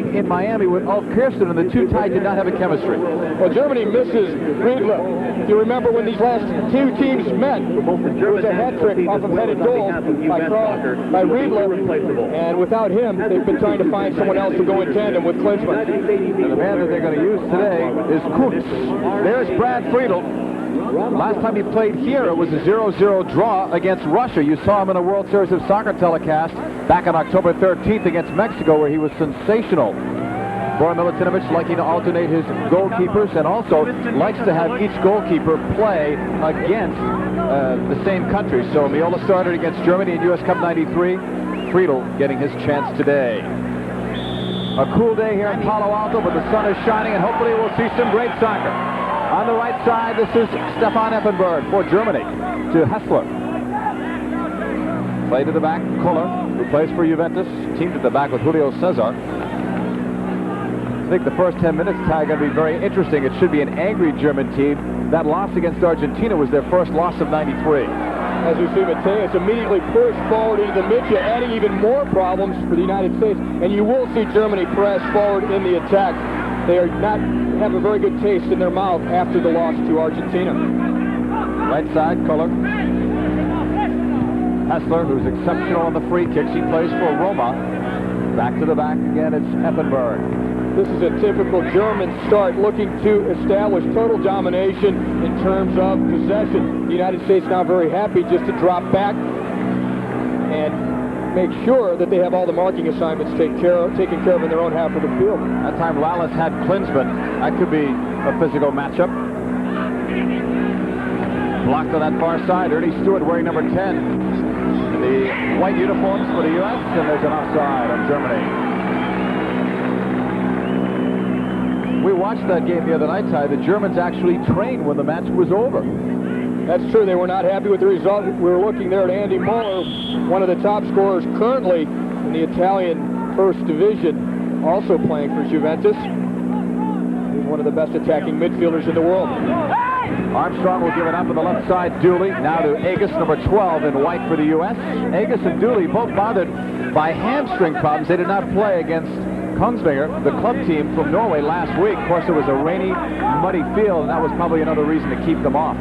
in Miami with Ulf Kirsten, and the two tied did not have a chemistry. Well, Germany misses Friedel. Do you remember when these last two teams met? There was a hat trick off of headed goal by Friedel, and without him, they've been trying to find someone else to go in tandem with Klinsmann. And the man that they're going to use today is Kuntz. There's Brad Friedel. Last time he played here, it was a 0-0 draw against Russia. You saw him in a World Series of Soccer telecast back on October 13th against Mexico, where he was sensational. Bora Milutinović liking to alternate his goalkeepers, and also likes to have each goalkeeper play against the same country. So Miola started against Germany in US Cup '93. Friedel getting his chance today. A cool day here in Palo Alto, but the sun is shining, and hopefully we'll see some great soccer. On the right side, this is Stefan Effenberg for Germany to Hessler. Play to the back, Kohler, who plays for Juventus, teamed at the back with Julio Cesar. I think the first 10 minutes, Ty, are going to be very interesting. It should be an angry German team. That loss against Argentina was their first loss of '93. As we see Mateus immediately push forward into the midfield, adding even more problems for the United States. And you will see Germany press forward in the attack. They are not have a very good taste in their mouth after the loss to Argentina. Right side, Kohler. Hessler, who's exceptional on the free kicks. He plays for Roma. Back to the back again, it's Effenberg. This is a typical German start, looking to establish total domination in terms of possession. The United States now very happy just to drop back and make sure that they have all the marking assignments taken care of in their own half of the field. That time Lalas had Klinsmann. That could be a physical matchup. Blocked on that far side. Ernie Stewart wearing number 10. The white uniforms for the U.S. and there's an offside on Germany. We watched that game the other night, Ty. The Germans actually trained when the match was over. That's true. They were not happy with the result. We were looking there at Andy Möller, one of the top scorers currently in the Italian First Division, also playing for Juventus. He's one of the best attacking midfielders in the world. Armstrong will give it up on the left side. Dooley now to Agus, number 12 in white for the U.S. Agus and Dooley both bothered by hamstring problems. They did not play against Kongsvinger, the club team from Norway, last week. Of course, it was a rainy, muddy field, and that was probably another reason to keep them off.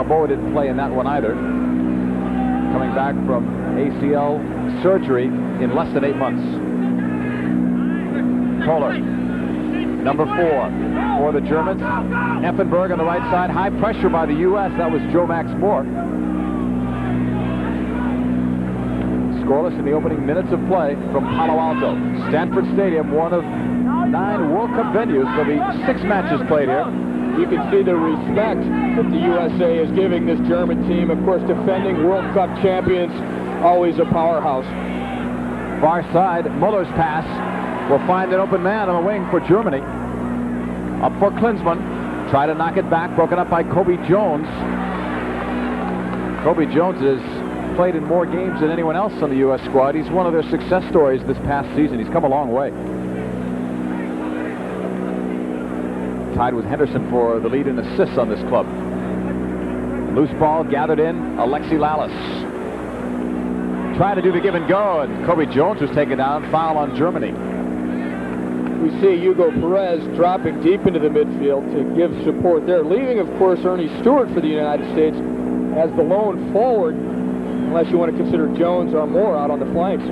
Bodo didn't play in that one either, coming back from ACL surgery in less than 8 months. Kohler, number 4 for the Germans. Effenberg on the right side. High pressure by the U.S. That was Joe Max Moore. Scoreless in the opening minutes of play from Palo Alto. Stanford Stadium, one of 9 World Cup venues. There'll be 6 matches played here. You can see the respect that the USA is giving this German team. Of course, defending World Cup champions, always a powerhouse. Far side, Muller's pass will find an open man on the wing for Germany. Up for Klinsmann. Try to knock it back, broken up by Cobi Jones. Cobi Jones has played in more games than anyone else on the U.S. squad. He's one of their success stories this past season. He's come a long way. Tied with Henderson for the lead in assists on this club. Loose ball gathered in, Alexi Lalas. Trying to do the give and go, and Cobi Jones was taken down. Foul on Germany. We see Hugo Pérez dropping deep into the midfield to give support there, leaving, of course, Ernie Stewart for the United States as the lone forward, unless you want to consider Jones or Moore out on the flanks.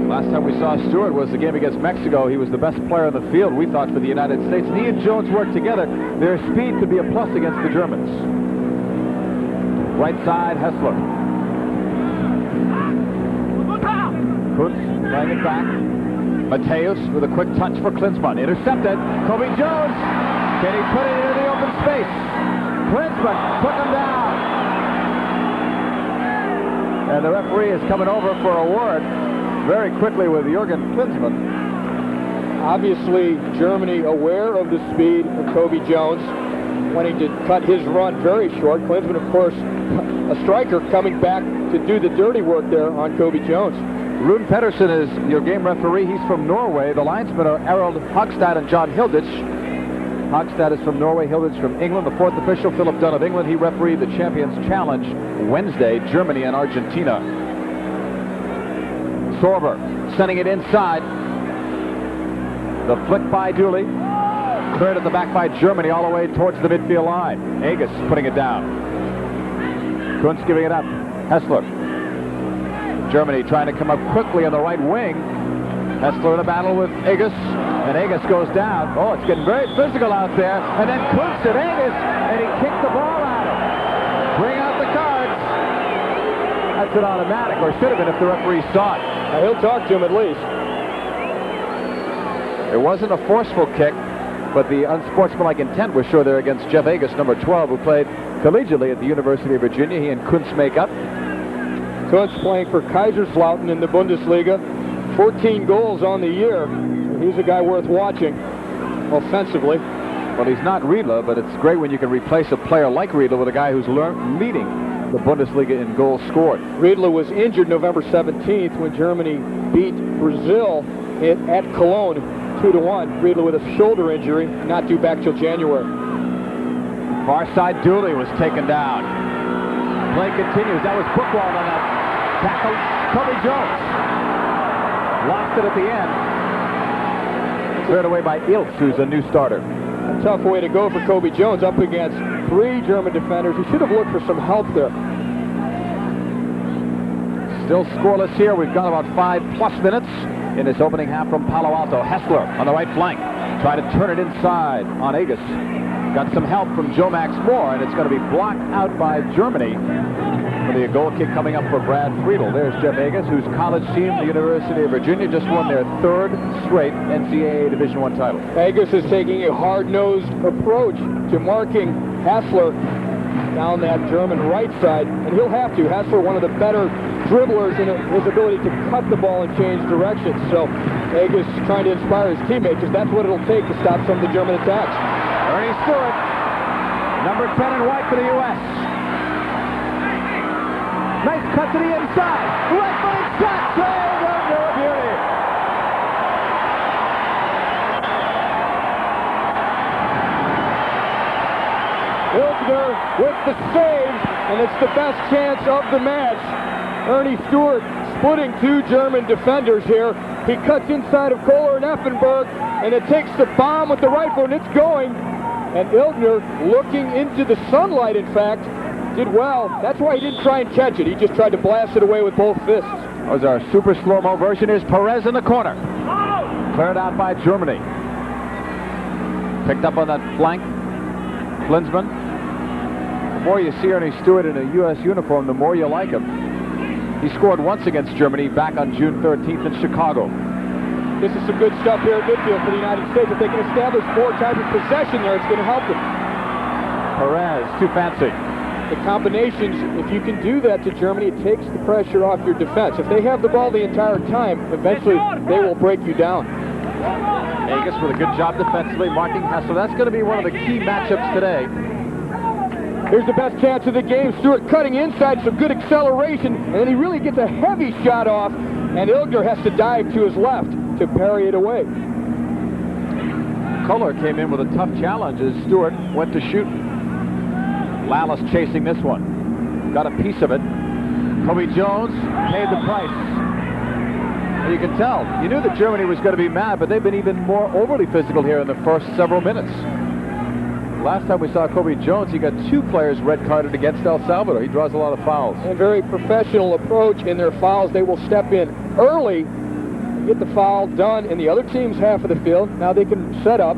Last time we saw Stewart was the game against Mexico. He was the best player on the field, we thought, for the United States. And he and Jones worked together. Their speed could be a plus against the Germans. Right side, Hessler. Kuntz playing it back. Mateus with a quick touch for Klinsmann. Intercepted. Cobi Jones. Can he put it into the open space? Klinsmann took him down. And the referee is coming over for a word very quickly with Jürgen Klinsmann. Obviously, Germany aware of the speed of Cobi Jones, wanting to cut his run very short. Klinsmann, of course, a striker coming back to do the dirty work there on Cobi Jones. Rune Pedersen is your game referee. He's from Norway. The linesmen are Errol Hogstad and John Hilditch. Hogstad is from Norway, Hilditch from England. The 4th official, Philip Dunn of England. He refereed the Champions Challenge Wednesday, Germany and Argentina. Sorber sending it inside. The flick by Dooley. Cleared at the back by Germany all the way towards the midfield line. Agus putting it down. Kuntz giving it up. Hessler. Germany trying to come up quickly on the right wing. Hessler in a battle with Agus. And Agus goes down. Oh, it's getting very physical out there. And then Kuntz at Agus. And he kicked the ball at him. Bring out the cards. That's an automatic, or should have been if the referee saw it. Now he'll talk to him at least. It wasn't a forceful kick, but the unsportsmanlike intent was sure there against Jeff Agus, number 12, who played collegiately at the University of Virginia. He and Kuntz make up. Kuntz playing for Kaiserslautern in the Bundesliga. 14 goals on the year. He's a guy worth watching offensively. Well, he's not Riedler, but it's great when you can replace a player like Riedler with a guy who's leading the Bundesliga in goals scored. Riedler was injured November 17th when Germany beat Brazil at Cologne 2-1. Riedler with a shoulder injury, not due back till January. Far side Dooley was taken down. Play continues. That was Buchwald on that tackle. Cobi Jones lost it at the end. Cleared away by Iltz, who's a new starter. A tough way to go for Cobi Jones up against 3 German defenders. He should have looked for some help there. Still scoreless here. We've got about 5+ minutes in this opening half from Palo Alto. Hessler on the right flank. Try to turn it inside on Agus. Got some help from Joe Max Moore, and it's going to be blocked out by Germany for the goal kick coming up for Brad Friedel. There's Jeff Agus, whose college team, the University of Virginia, just won their 3rd straight NCAA Division I title. Agus is taking a hard-nosed approach to marking Hessler down that German right side, and he'll have to. Hessler, one of the better dribblers in his ability to cut the ball and change directions. So Agus trying to inspire his teammates, because that's what it'll take to stop some of the German attacks. Earnie Stewart, number 10 in white for the U.S. Nice cut to the inside. Right-footed shot. Save under a beauty. Illgner with the save, and it's the best chance of the match. Earnie Stewart splitting 2 German defenders here. He cuts inside of Kohler and Effenberg, and it takes the bomb with the right foot, and it's going. And Illgner, looking into the sunlight, in fact, did well. That's why he didn't try and catch it. He just tried to blast it away with both fists. That was our super slow-mo version. Here's Pérez in the corner. Cleared out by Germany. Picked up on that flank. Klinsmann. The more you see Earnie Stewart in a U.S. uniform, the more you like him. He scored once against Germany back on June 13th in Chicago. This is some good stuff here at midfield for the United States. If they can establish more type of possession there, it's going to help them. Pérez, too fancy. The combinations, if you can do that to Germany, it takes the pressure off your defense. If they have the ball the entire time, eventually they will break you down. Agus with a good job defensively, marking Hessler. That's going to be one of the key matchups today. Here's the best chance of the game. Stewart cutting inside, some good acceleration, and then he really gets a heavy shot off, and Illgner has to dive to his left to parry it away. Kohler came in with a tough challenge as Stewart went to shoot. Lalas chasing this one. Got a piece of it. Cobi Jones paid the price. And you can tell, you knew that Germany was going to be mad, but they've been even more overly physical here in the first several minutes. Last time we saw Cobi Jones, he got 2 players red-carded against El Salvador. He draws a lot of fouls. And very professional approach in their fouls. They will step in early, get the foul done in the other team's half of the field. Now they can set up,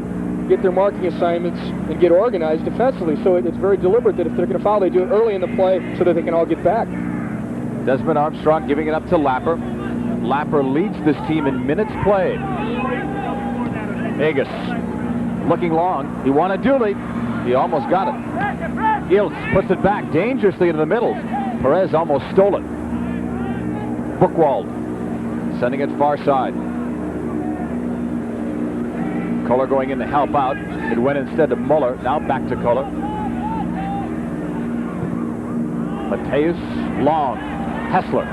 get their marking assignments, and get organized defensively. So it's very deliberate that if they're going to foul, they do it early in the play so that they can all get back. Desmond Armstrong giving it up to Lapper. Lapper leads this team in minutes played. Agus looking long. He wanted Dooley. He almost got it. Iltz puts it back dangerously into the middle. Pérez almost stole it. Buchwald sending it far side. Kohler going in to help out. It went instead to Möller. Now back to Kohler. Mateus long. Hessler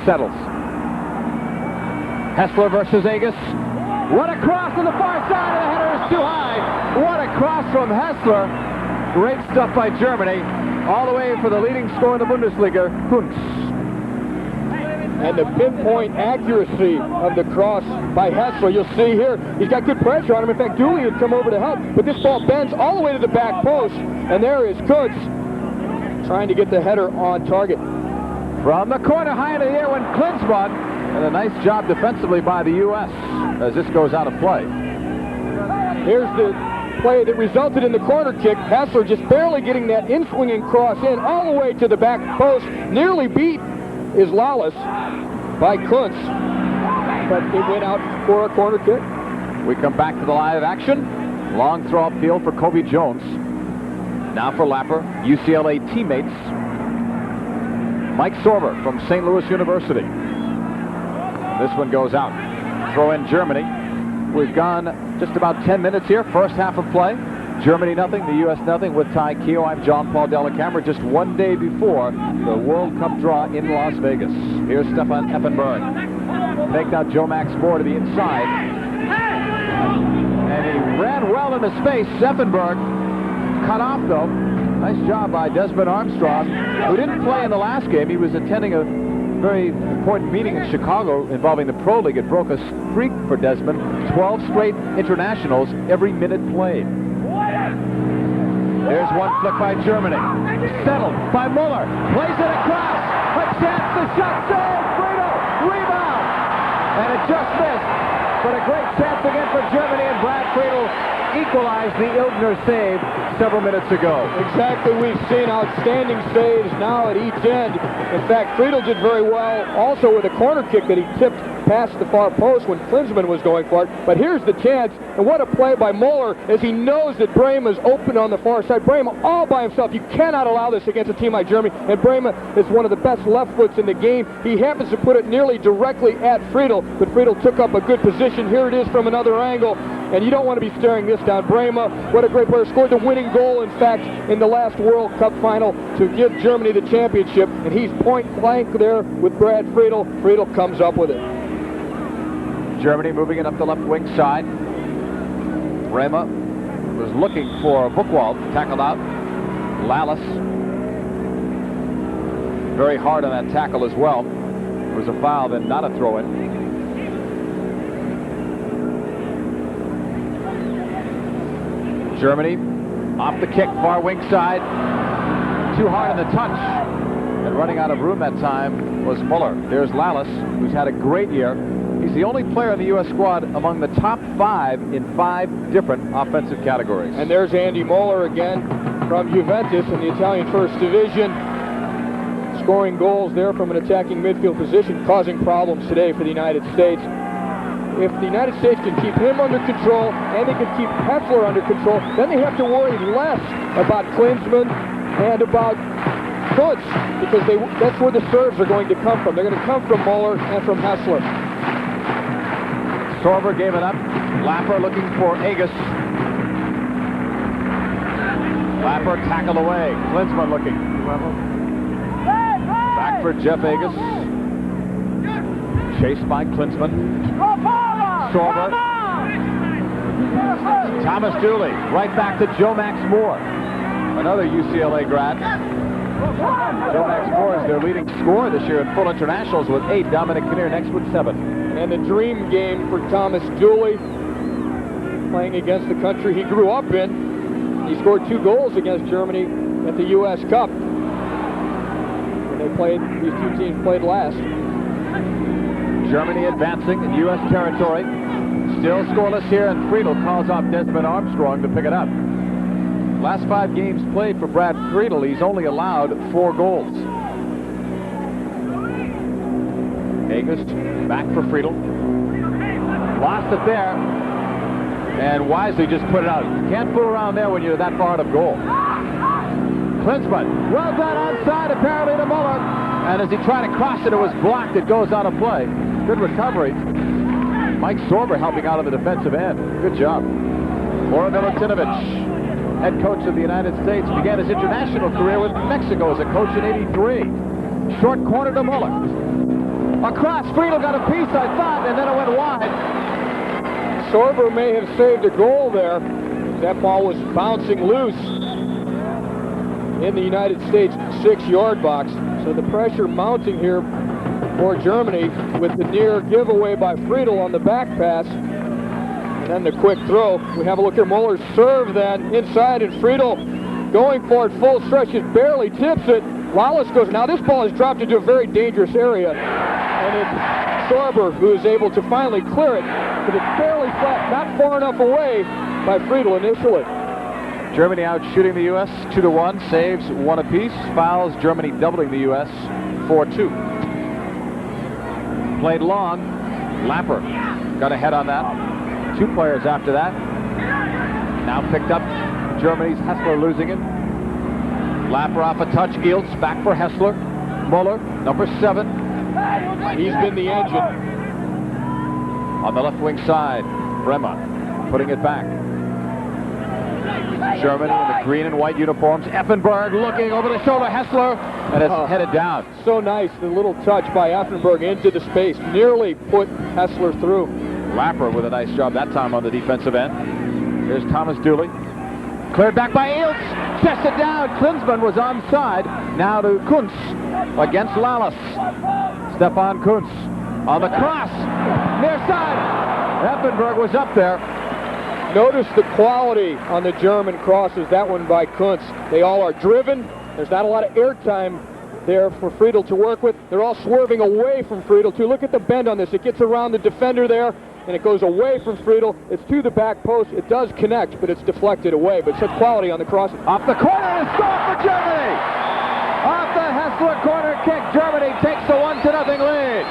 settles. Hessler versus Agus. What a cross on the far side, and the header is too high. What a cross from Hessler. Great stuff by Germany. All the way for the leading scorer in the Bundesliga, Kuntz. And the pinpoint accuracy of the cross by Hessler, you'll see here, he's got good pressure on him. In fact, Dooley had come over to help, but this ball bends all the way to the back post, and there is Kuntz trying to get the header on target. From the corner, high in the air went Klinsmann, and a nice job defensively by the U.S. as this goes out of play. Here's the play that resulted in the corner kick. Hessler just barely getting that in-swinging cross in all the way to the back post. Nearly beat is Lalas by Kuntz, but it went out for a corner kick. We come back to the live action. Long throw upfield for Cobi Jones. Now for Lapper, UCLA teammates. Mike Sorber from St. Louis University. This one goes out. Throw in Germany. We've gone just about 10 minutes here. First half of play. Germany nothing, the U.S. nothing with Ty Keogh. I'm John Paul Dellacamera, just one day before the World Cup draw in Las Vegas. Here's Stefan Effenberg. Take out Joe Max Moore to the inside. And he ran well into space. Effenberg cut off, though. Nice job by Desmond Armstrong, who didn't play in the last game. He was attending a very important meeting in Chicago involving the Pro League. It broke a streak for Desmond. 12 straight internationals every minute played. There's one flick by Germany. Settled by Möller. Plays it across. A chance to shot. Save. Friedel. Rebound. And it just missed. But a great chance again for Germany, and Brad Friedel equalized the Illgner save several minutes ago. Exactly. We've seen outstanding saves now at each end. In fact, Friedel did very well also with a corner kick that he tipped past the far post when Klinsmann was going for it. But here's the chance, and what a play by Möller as he knows that Brema is open on the far side. Brema all by himself. You cannot allow this against a team like Germany, and Brema is one of the best left foots in the game. He happens to put it nearly directly at Friedel, but Friedel took up a good position. Here it is from another angle, and you don't want to be staring this down. Brema, what a great player, scored the winning goal, in fact, in the last World Cup final to give Germany the championship, and he's point blank there with Brad Friedel. Friedel comes up with it. Germany moving it up the left wing side. Brema was looking for Buchwald, tackled out. Lalas very hard on that tackle as well. It was a foul, then not a throw-in. Germany off the kick, far wing side. Too hard on the touch. And running out of room that time was Möller. There's Lalas, who's had a great year. He's the only player in the U.S. squad among the top 5 in 5 different offensive categories. And there's Andy Möller again from Juventus in the Italian First Division. Scoring goals there from an attacking midfield position, causing problems today for the United States. If the United States can keep him under control and they can keep Hessler under control, then they have to worry less about Klinsmann and about Kuntz, because that's where the serves are going to come from. They're going to come from Möller and from Hessler. Sorber gave it up. Lapper looking for Agus. Lapper tackled away. Klinsmann looking. Back for Jeff Agus. Chased by Klinsmann. Sorber. Thomas Dooley. Right back to Joe Max Moore. Another UCLA grad. Joe Max Moore is their leading scorer this year in full internationals with 8. Dominic Kinnear next with 7. And the dream game for Thomas Dooley, playing against the country he grew up in. He scored 2 goals against Germany at the U.S. Cup. When they played, these two teams played last. Germany advancing in U.S. territory. Still scoreless here, and Friedel calls off Desmond Armstrong to pick it up. Last 5 games played for Brad Friedel, he's only allowed 4 goals. Agus back for Friedel. Lost it there. And wisely just put it out. You can't fool around there when you're that far out of goal. Klinsmann, well done onside apparently to Möller. And as he tried to cross it, it was blocked. It goes out of play. Good recovery. Mike Sorber helping out on the defensive end. Good job. Milutinović, head coach of the United States, began his international career with Mexico as a coach in '83. Short corner to Möller. Across, Friedel got a piece, I thought, and then it went wide. Sorber may have saved a goal there. That ball was bouncing loose in the United States 6-yard box. So the pressure mounting here for Germany with the near giveaway by Friedel on the back pass. And then the quick throw. We have a look here. Möller's serve then inside, and Friedel going for it full stretch. Just barely tips it. Lalas goes. Now this ball is dropped into a very dangerous area. And it's Sorber who is able to finally clear it. But it's barely flat, not far enough away by Friedel initially. Germany out shooting the U.S. 2-1, saves 1 apiece, fouls. Germany doubling the U.S. 4-2. Played long. Lapper got ahead on that. 2 players after that. Now picked up. Germany's Hessler losing it. Lapper off a touch. Gieltz back for Hessler. Möller, number 7. He's been the engine. On the left wing side, Bremer putting it back. Germany in the green and white uniforms. Effenberg looking over the shoulder. Hessler, and it's headed down. So nice, the little touch by Effenberg into the space. Nearly put Hessler through. Lapper with a nice job that time on the defensive end. Here's Thomas Dooley. Cleared back by Gieltz. Chests it down. Klinsmann was onside. Now to Kuntz against Lalas. Stefan Kuntz on the cross. Near side. Effenberg was up there. Notice the quality on the German crosses. That one by Kuntz. They all are driven. There's not a lot of airtime there for Friedel to work with. They're all swerving away from Friedel too. Look at the bend on this. It gets around the defender there, and it goes away from Friedel. It's to the back post. It does connect, but it's deflected away. But such quality on the crosses. Off the corner and score for Germany! Off the Hessler corner kick, Germany takes the 1-0 lead.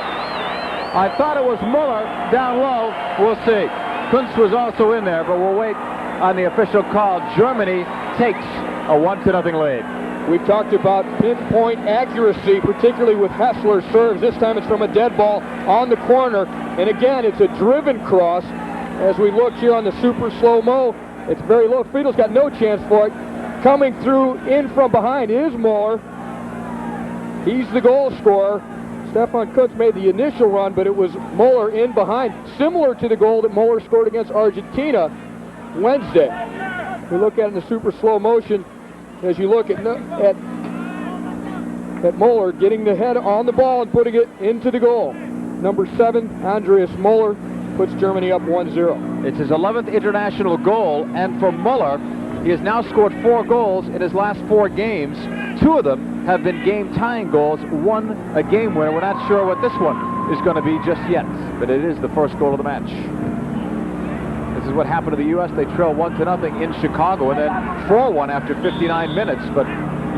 I thought it was Möller down low. We'll see. Kuntz was also in there, but we'll wait on the official call. Germany takes a 1-0 lead. We've talked about pinpoint accuracy, particularly with Hessler's serves. This time it's from a dead ball on the corner. And again, it's a driven cross. As we look here on the super slow-mo, it's very low. Friedel's got no chance for it. Coming through in from behind is Möller. He's the goal scorer. Stefan Kuntz made the initial run, but it was Möller in behind, similar to the goal that Möller scored against Argentina Wednesday. We look at it in the super slow motion. As you look at Möller getting the head on the ball and putting it into the goal. Number 7, Andreas Möller, puts Germany up 1-0. It's his 11th international goal, and for Möller, he has now scored 4 goals in his last 4 games. 2 of them have been game-tying goals, 1 a game winner. We're not sure what this one is going to be just yet, but it is the first goal of the match. This is what happened to the U.S. They trail 1-0 in Chicago and then 4-1 after 59 minutes. But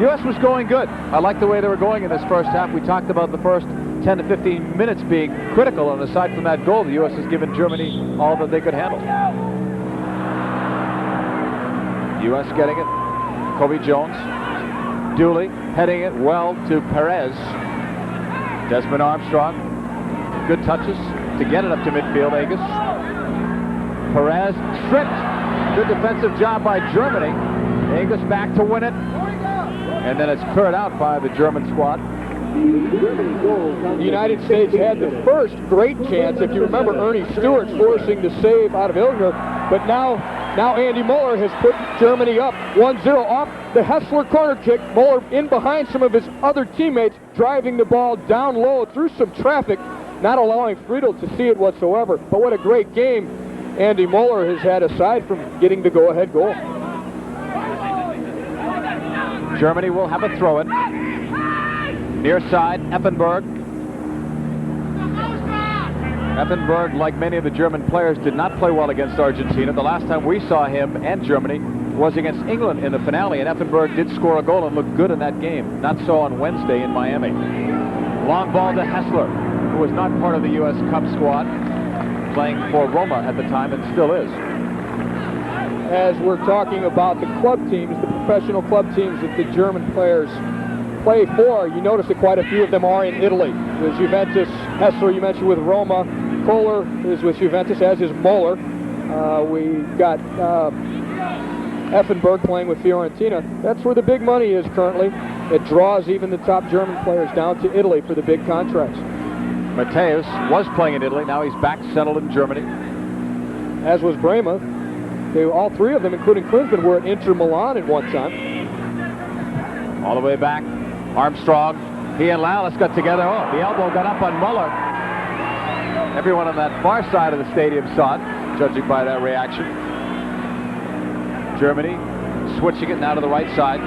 U.S. was going good. I like the way they were going in this first half. We talked about the first 10 to 15 minutes being critical, and aside from that goal, the U.S. has given Germany all that they could handle. U.S. getting it. Cobi Jones. Dooley heading it well to Pérez. Desmond Armstrong. Good touches to get it up to midfield. Agus. Pérez stripped. Good defensive job by Germany. Agus back to win it. And then it's cleared out by the German squad. The United States had the first great chance. If you remember, Ernie Stewart forcing the save out of Illgner. But now Andy Möller has put Germany up 1-0 off the Hessler corner kick. Möller in behind some of his other teammates, driving the ball down low through some traffic, not allowing Friedel to see it whatsoever. But what a great game Andy Möller has had aside from getting the go-ahead goal. Germany will have a throw-in. Near side, Effenberg. Effenberg, like many of the German players, did not play well against Argentina. The last time we saw him and Germany was against England in the finale, and Effenberg did score a goal and look good in that game. Not so on Wednesday in Miami. Long ball to Hessler, who was not part of the U.S. Cup squad, playing for Roma at the time and still is. As we're talking about the club teams, the professional club teams that the German players play for, you notice that quite a few of them are in Italy. There's Juventus, Hessler you mentioned with Roma, Kohler is with Juventus, as is Möller. We got Effenberg playing with Fiorentina. That's where the big money is currently. It draws even the top German players down to Italy for the big contracts. Matthäus was playing in Italy, now he's back settled in Germany. As was Bremer. All 3 of them, including Klinsmann, were at Inter Milan at one time. All the way back. Armstrong He and Lalas got together. Oh, the elbow got up on Möller. Everyone on that far side of the stadium saw it, judging by that reaction. Germany switching it now to the right side.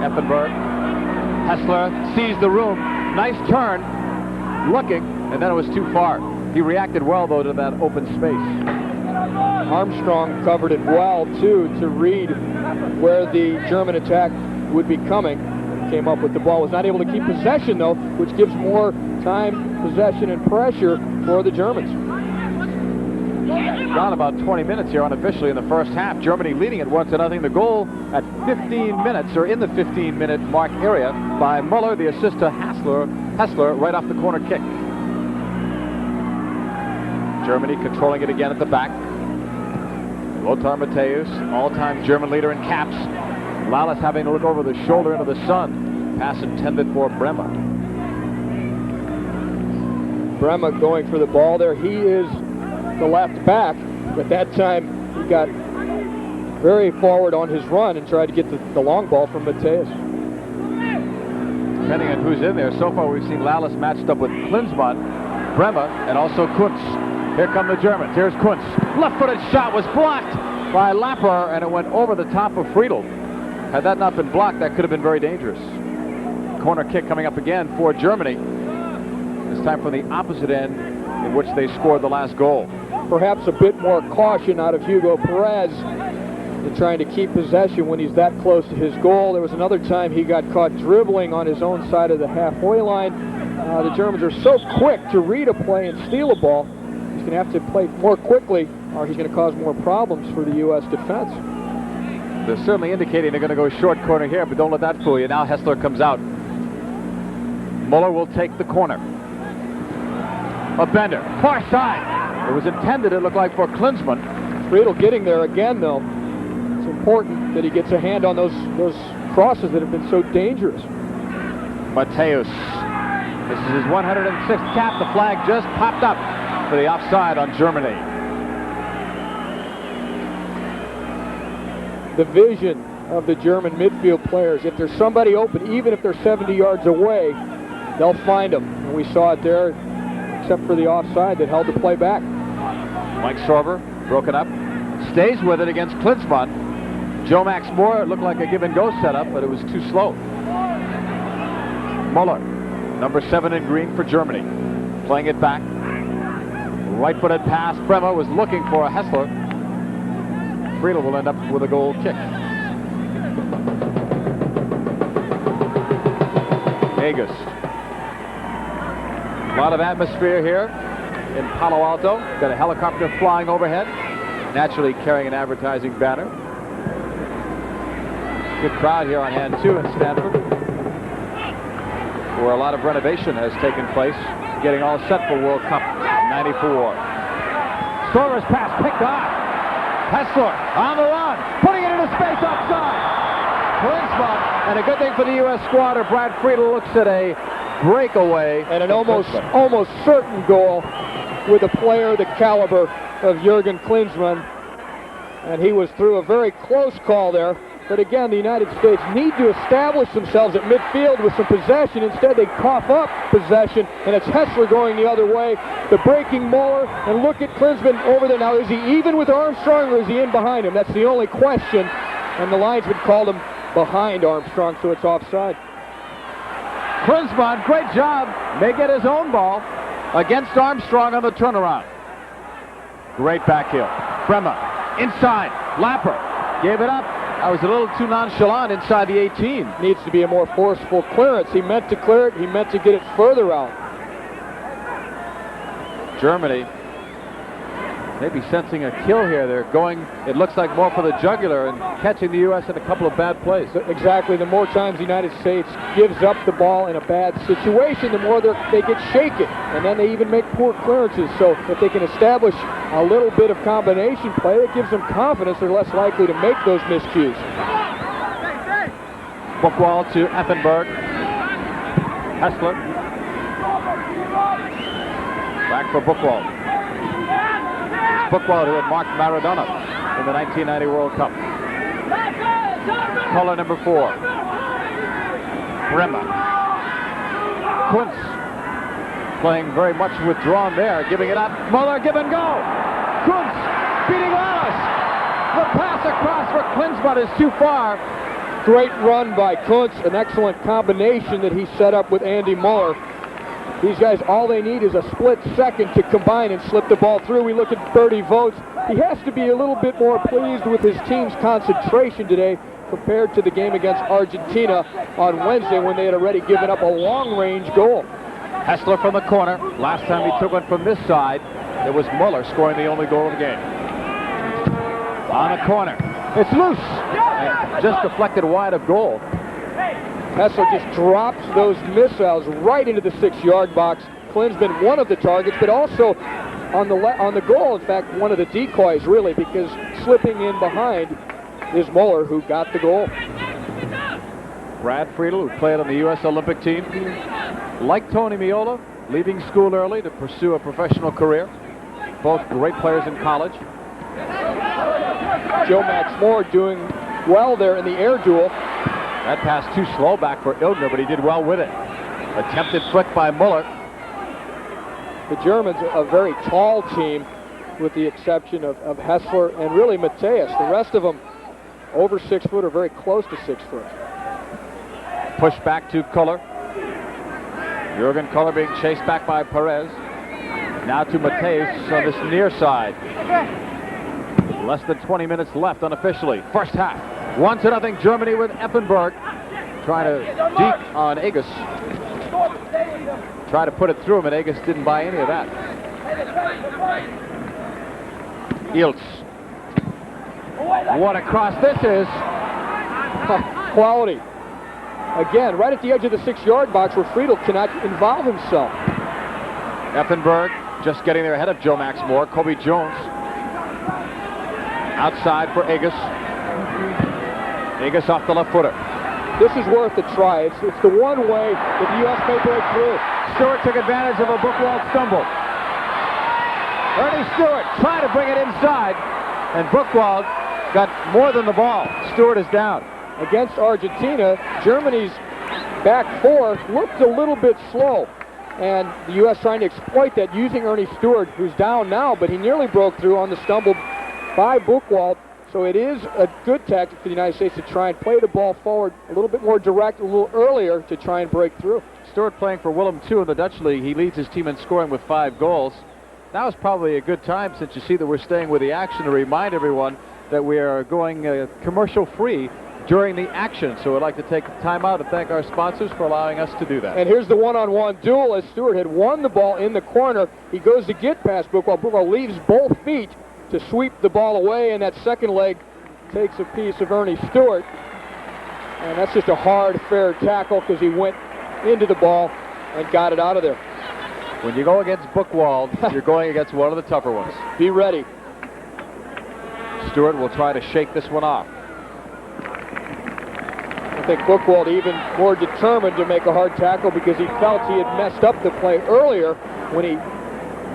Effenberg. Hessler sees the room. Nice turn. Looking, and then it was too far. He reacted well, though, to that open space. Armstrong covered it well, too, to read where the German attack would be coming. Came up with the ball. Was not able to keep possession, though, which gives more time, possession, and pressure for the Germans. Gone about 20 minutes here unofficially in the first half. Germany leading it 1-0. The goal at 15 minutes, or in the 15-minute mark area, by Möller. The assist to Hessler right off the corner kick. Germany controlling it again at the back. Lothar Matthäus, all-time German leader in caps. Lalas having to look over the shoulder into the sun. Pass intended for Bremer. Bremer going for the ball there. He is the left back, but that time he got very forward on his run and tried to get the long ball from Matthäus. Depending on who's in there, so far we've seen Lalas matched up with Klinsmann, Bremer, and also Kuntz. Here come the Germans. Here's Kuntz. Left-footed shot was blocked by Lapper, and it went over the top of Friedel. Had that not been blocked, that could have been very dangerous. Corner kick coming up again for Germany. This time from the opposite end in which they scored the last goal. Perhaps a bit more caution out of Hugo Pérez in trying to keep possession when he's that close to his goal. There was another time he got caught dribbling on his own side of the halfway line. The Germans are so quick to read a play and steal a ball. He's going to have to play more quickly, or he's going to cause more problems for the U.S. defense. They're certainly indicating they're going to go short corner here, but don't let that fool you. Now Hessler comes out. Möller will take the corner. A bender, far side. It was intended, it looked like, for Klinsmann. Friedel getting there again, though. It's important that he gets a hand on those crosses that have been so dangerous. Matthäus. This is his 106th cap. The flag just popped up for the offside on Germany. The vision of the German midfield players. If there's somebody open, even if they're 70 yards away, they'll find them. And we saw it there, except for the offside that held the play back. Mike Sorber, broken up, stays with it against Klinsmann. Joe Max Moore, it looked like a give-and-go setup, but it was too slow. Möller, number 7 in green for Germany, playing it back. Right-footed pass. Bremer was looking for a Hessler. Friedel will end up with a goal kick. Vegas. A lot of atmosphere here in Palo Alto. Got a helicopter flying overhead, naturally carrying an advertising banner. Good crowd here on hand, too, in Stanford, where a lot of renovation has taken place, getting all set for World Cup '94. Sorber's pass picked off. Hessler on the run, putting it into space offside. Klinsmann, and a good thing for the U.S. squad. Brad Friedel looks at a breakaway. And an almost certain goal with a player the caliber of Jürgen Klinsmann. And he was through a very close call there. But again, the United States need to establish themselves at midfield with some possession. Instead, they cough up possession, and it's Hessler going the other way. The breaking Möller, and look at Klinsmann over there. Now, is he even with Armstrong, or is he in behind him? That's the only question. And the linesman called him behind Armstrong, so it's offside. Klinsmann, great job. May get his own ball against Armstrong on the turnaround. Great back heel. Bremer, inside. Lapper gave it up. That was a little too nonchalant inside the 18. Needs to be a more forceful clearance. He meant to clear it. He meant to get it further out. Germany maybe sensing a kill here. They're going, it looks like, more for the jugular and catching the U.S. in a couple of bad plays. Exactly. The more times the United States gives up the ball in a bad situation, the more they get shaken. And then they even make poor clearances. So if they can establish a little bit of combination play, that gives them confidence. They're less likely to make those miscues. Buchwald to Effenberg. Hessler. Back for Buchwald. Buchwald, who had marked Maradona in the 1990 World Cup. Kohler, number 4. Bremer. Kuntz playing very much withdrawn there, giving it up. Möller, give and go. Kuntz beating Lalas. The pass across for Klinsmann is too far. Great run by Kuntz, an excellent combination that he set up with Andy Möller. These guys, all they need is a split second to combine and slip the ball through. We look at Berti Vogts. He has to be a little bit more pleased with his team's concentration today compared to the game against Argentina on Wednesday when they had already given up a long-range goal. Hessler from the corner. Last time he took one from this side, it was Möller scoring the only goal of the game. On the corner. It's loose. And just deflected wide of goal. Hessler just drops those missiles right into the 6-yard box. Klinsmann, one of the targets, but also on the goal, in fact, one of the decoys, really, because slipping in behind is Möller, who got the goal. Brad Friedel, who played on the U.S. Olympic team, like Tony Meola, leaving school early to pursue a professional career. Both great players in college. Joe Max Moore doing well there in the air duel. That pass too slow back for Illgner, but he did well with it. Attempted flick by Möller. The Germans, a very tall team, with the exception of Hessler and really Matthäus. The rest of them over 6 foot or very close to 6 foot. Push back to Kohler. Jürgen Kohler being chased back by Pérez. Now to Matthäus on this near side. Less than 20 minutes left unofficially. First half. 1-0 Germany with Effenberg. Trying to deke on Agus. Try to put it through him, and Agus didn't buy any of that. Iltz. What a cross this is. Quality. Again, right at the edge of the 6-yard box where Friedel cannot involve himself. Effenberg just getting there ahead of Joe Max Moore. Cobi Jones. Outside for Agus. Agus off the left footer. This is worth a try. It's the one way that the U.S. may break through. Stewart took advantage of a Buchwald stumble. Earnie Stewart trying to bring it inside, and Buchwald got more than the ball. Stewart is down. Against Argentina, Germany's back four looked a little bit slow, and the U.S. trying to exploit that using Earnie Stewart, who's down now, but he nearly broke through on the stumble by Buchwald. So it is a good tactic for the United States to try and play the ball forward a little bit more direct, a little earlier to try and break through. Stewart playing for Willem II in the Dutch League. He leads his team in scoring with 5 goals. Now is probably a good time, since you see that we're staying with the action, to remind everyone that we are going commercial-free during the action. So I'd like to take time out and thank our sponsors for allowing us to do that. And here's the one-on-one duel as Stewart had won the ball in the corner. He goes to get past Buchwald. Buchwald leaves both feet to sweep the ball away, and that second leg takes a piece of Earnie Stewart. And that's just a hard, fair tackle because he went into the ball and got it out of there. When you go against Buchwald, you're going against one of the tougher ones. Be ready. Stewart will try to shake this one off. I think Buchwald even more determined to make a hard tackle because he felt he had messed up the play earlier when he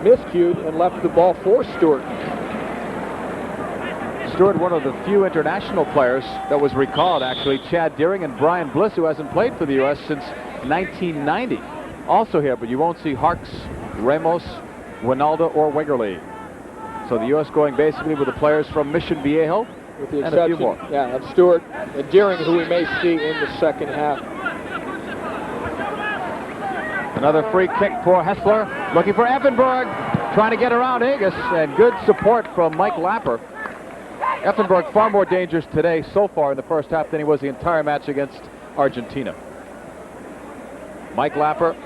miscued and left the ball for Stewart. Stewart, one of the few international players that was recalled, actually. Chad Deering and Brian Bliss, who hasn't played for the U.S. since 1990. Also here, but you won't see Harks, Ramos, Winalda, or Wegerle. So the U.S. going basically with the players from Mission Viejo, with the and a few exception more. Yeah, of Stewart and Deering, who we may see in the second half. Another free kick for Hessler, looking for Effenberg, trying to get around Agus, and good support from Mike Lapper. Effenberg far more dangerous today so far in the first half than he was the entire match against Argentina. Mike Lapper,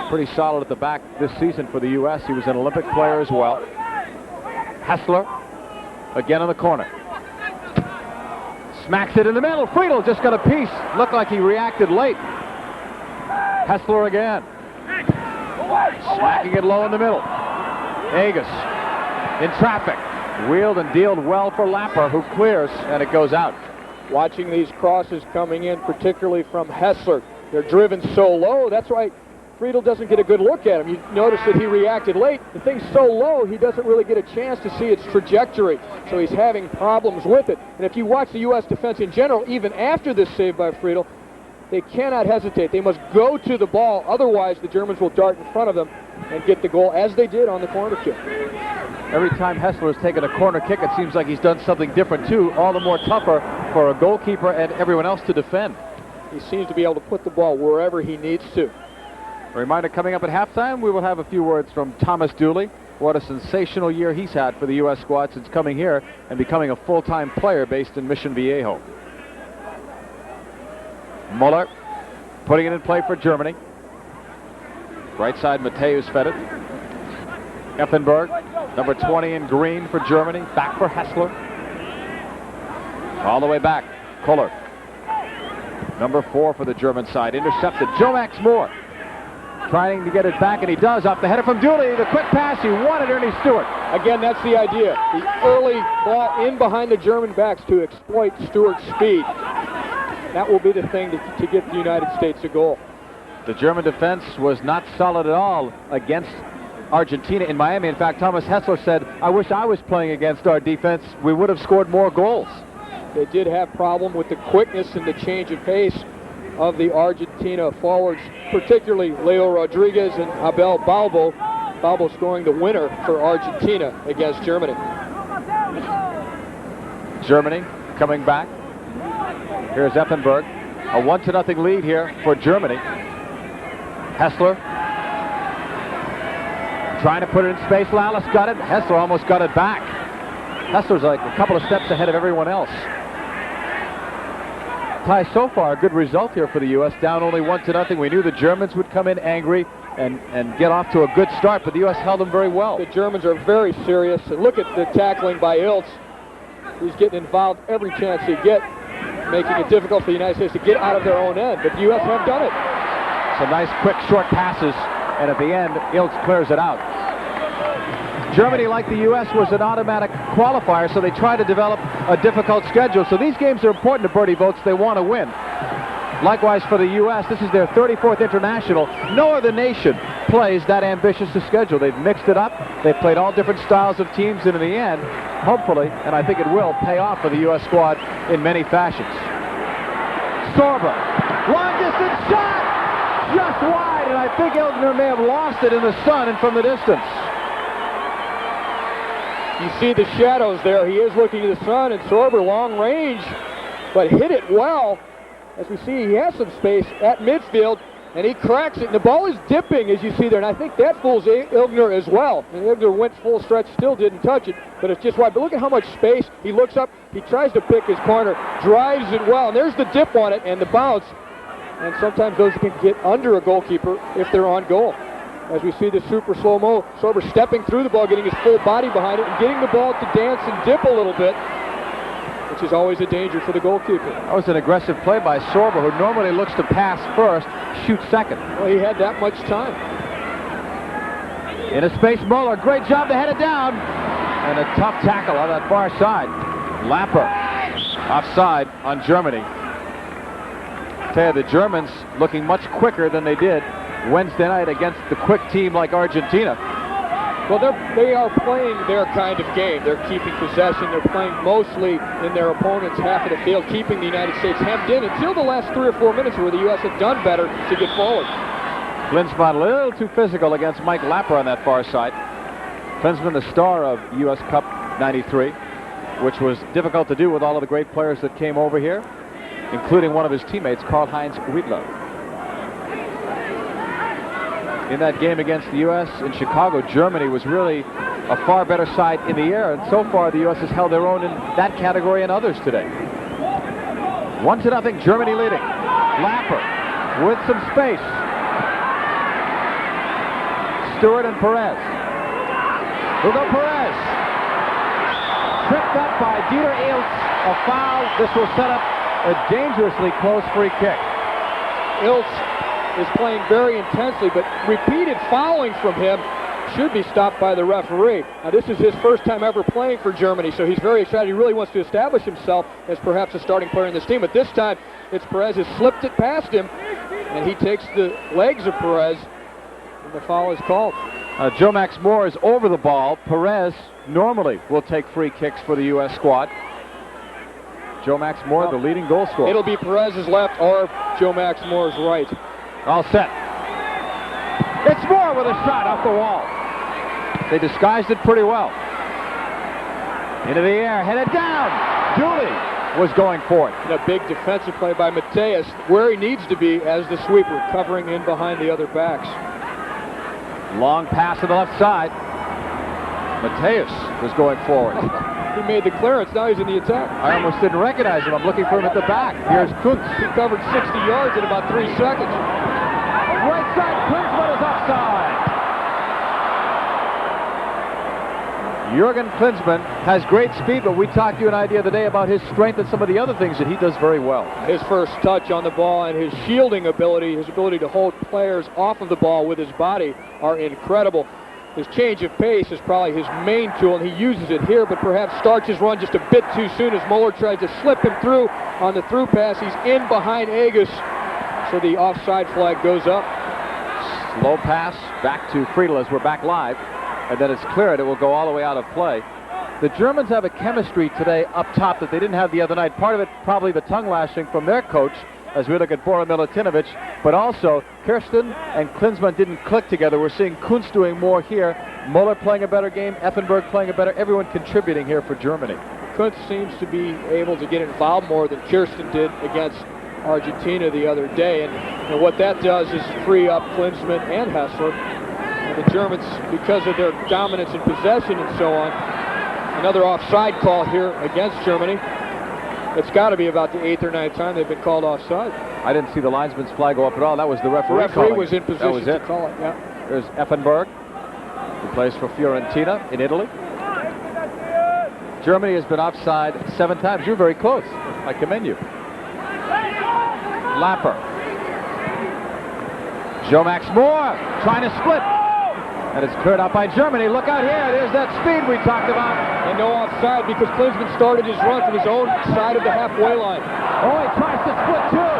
pretty solid at the back this season for the U.S. He was an Olympic player as well. Hessler, again in the corner. Smacks it in the middle. Friedel just got a piece. Looked like he reacted late. Hessler again. Smacking it low in the middle. Agus in traffic. Wheeled and dealed well for Lapper, who clears, and it goes out. Watching these crosses coming in, particularly from Hessler. They're driven so low. That's why Friedel doesn't get a good look at him. You notice that he reacted late. The thing's so low, he doesn't really get a chance to see its trajectory. So he's having problems with it. And if you watch the U.S. defense in general, even after this save by Friedel, They cannot hesitate. They must go to the ball. Otherwise, the Germans will dart in front of them and get the goal, as they did on the corner kick. Every time Hessler has taken a corner kick, it seems like he's done something different too, all the more tougher for a goalkeeper and everyone else to defend. He seems to be able to put the ball wherever he needs to. A reminder, coming up at halftime, we will have a few words from Thomas Dooley. What a sensational year he's had for the U.S. squad since coming here and becoming a full-time player based in Mission Viejo. Möller putting it in play for Germany. Right side, Matthäus fed it. Effenberg, number 20 in green for Germany. Back for Hessler. All the way back, Kohler. Number 4 for the German side. Intercepted. Max Moore trying to get it back, and he does. Off the header from Dooley. The quick pass. He wanted Ernie Stewart. Again, that's the idea. The early ball in behind the German backs to exploit Stewart's speed. That will be the thing to get the United States a goal. The German defense was not solid at all against Argentina in Miami. In fact, Thomas Hessler said, I wish I was playing against our defense. We would have scored more goals. They did have problem with the quickness and the change of pace of the Argentina forwards, particularly Leo Rodriguez and Abel Balbo. Balbo scoring the winner for Argentina against Germany. Germany coming back. Here's Effenberg. A 1-0 lead here for Germany. Hessler trying to put it in space. Lalas got it. Hessler almost got it back. Hessler's like a couple of steps ahead of everyone else. Ty, so far a good result here for the U.S. Down only 1-0. We knew the Germans would come in angry and get off to a good start, but the U.S. held them very well. The Germans are very serious. And look at the tackling by Iltz. He's getting involved every chance he gets, making it difficult for the United States to get out of their own end. But the U.S. have done it. Some nice quick short passes, and at the end, Iltz clears it out. Germany, like the U.S., was an automatic qualifier, so they try to develop a difficult schedule. So these games are important to Berti Vogts. They want to win. Likewise for the U.S., this is their 34th international. No other nation plays that ambitious a schedule. They've mixed it up. They've played all different styles of teams, and in the end, hopefully, and I think it will, pay off for the U.S. squad in many fashions. Sorber, long-distance shot! Just wide, and I think Illgner may have lost it in the sun and from the distance. You see the shadows there. He is looking to the sun, and Sorber long range, but hit it well. As we see, he has some space at midfield, and he cracks it. And the ball is dipping, as you see there, and I think that fools Illgner as well. And Illgner went full stretch, still didn't touch it, but it's just wide. But look at how much space. He looks up, he tries to pick his corner, drives it well, and there's the dip on it and the bounce. And sometimes those can get under a goalkeeper if they're on goal. As we see the super slow-mo, Sorber stepping through the ball, getting his full body behind it, and getting the ball to dance and dip a little bit, which is always a danger for the goalkeeper. That was an aggressive play by Sorber, who normally looks to pass first, shoot second. Well, he had that much time. In a space, Möller, great job to head it down. And a tough tackle on that far side. Lapper, offside on Germany. Tell you, the Germans looking much quicker than they did Wednesday night against the quick team like Argentina. Well, they are playing their kind of game. They're keeping possession. They're playing mostly in their opponent's half of the field, keeping the United States hemmed in until the last 3 or 4 minutes where the U.S. had done better to get forward. Klinsmann a little too physical against Mike Lapper on that far side. Klinsmann, the star of U.S. Cup 93, which was difficult to do with all of the great players that came over here, including one of his teammates, Karl-Heinz Riedler. In that game against the U.S. in Chicago, Germany was really a far better side in the air, and so far the U.S. has held their own in that category and others today. 1-0, Germany leading. Lapper with some space. Stewart and Pérez. Hugo Pérez. Tripped up by Dieter Iltz. A foul. This will set up a dangerously close free kick. Iltz is playing very intensely, but repeated fouling from him should be stopped by the referee. Now, this is his first time ever playing for Germany, so he's very excited. He really wants to establish himself as perhaps a starting player in this team, but this time it's Pérez has slipped it past him, and he takes the legs of Pérez, and the foul is called. Max Moore is over the ball. Pérez normally will take free kicks for the U.S. squad. Joe Max Moore, the leading goal scorer. It'll be Pérez's left or Joe Max Moore's right. All set. It's Moore with a shot off the wall. They disguised it pretty well. Into the air, headed down. Dooley was going for it. And a big defensive play by Mateus, where he needs to be as the sweeper, covering in behind the other backs. Long pass to the left side. Mateus was going forward. He made the clearance, now he's in the attack. I almost didn't recognize him. I'm looking for him at the back. Here's Kuntz. He covered 60 yards in about 3 seconds. Right side, Klinsmann is offside. Jürgen Klinsmann has great speed, but we talked to you an idea the other day about his strength and some of the other things that he does very well. His first touch on the ball and his shielding ability, his ability to hold players off of the ball with his body are incredible. His change of pace is probably his main tool, and he uses it here, but perhaps starts his run just a bit too soon as Möller tries to slip him through on the through pass. He's in behind Agus, so the offside flag goes up. Slow pass back to Friedel as we're back live, and then it's cleared. It will go all the way out of play. The Germans have a chemistry today up top that they didn't have the other night. Part of it probably the tongue lashing from their coach as we look at Bora Milutinović, but also Kirsten and Klinsmann didn't click together. We're seeing Kuntz doing more here, Möller playing a better game, Effenberg playing a better, everyone contributing here for Germany. Kuntz seems to be able to get involved more than Kirsten did against Argentina the other day, and what that does is free up Klinsmann and Hessler. And the Germans, because of their dominance in possession and so on, another offside call here against Germany. It's got to be about the 8th or 9th time they've been called offside. I didn't see the linesman's flag go up at all. That was the referee. The referee was in position to call it, yeah. There's Effenberg, who plays for Fiorentina in Italy. Germany has been offside 7 times. You're very close. I commend you. Lapper. Joe Max Moore trying to split. And it's cleared out by Germany. Look out here. There's that speed we talked about. And no offside because Klinsmann started his run from his own side of the halfway line. Oh, he tries to split too.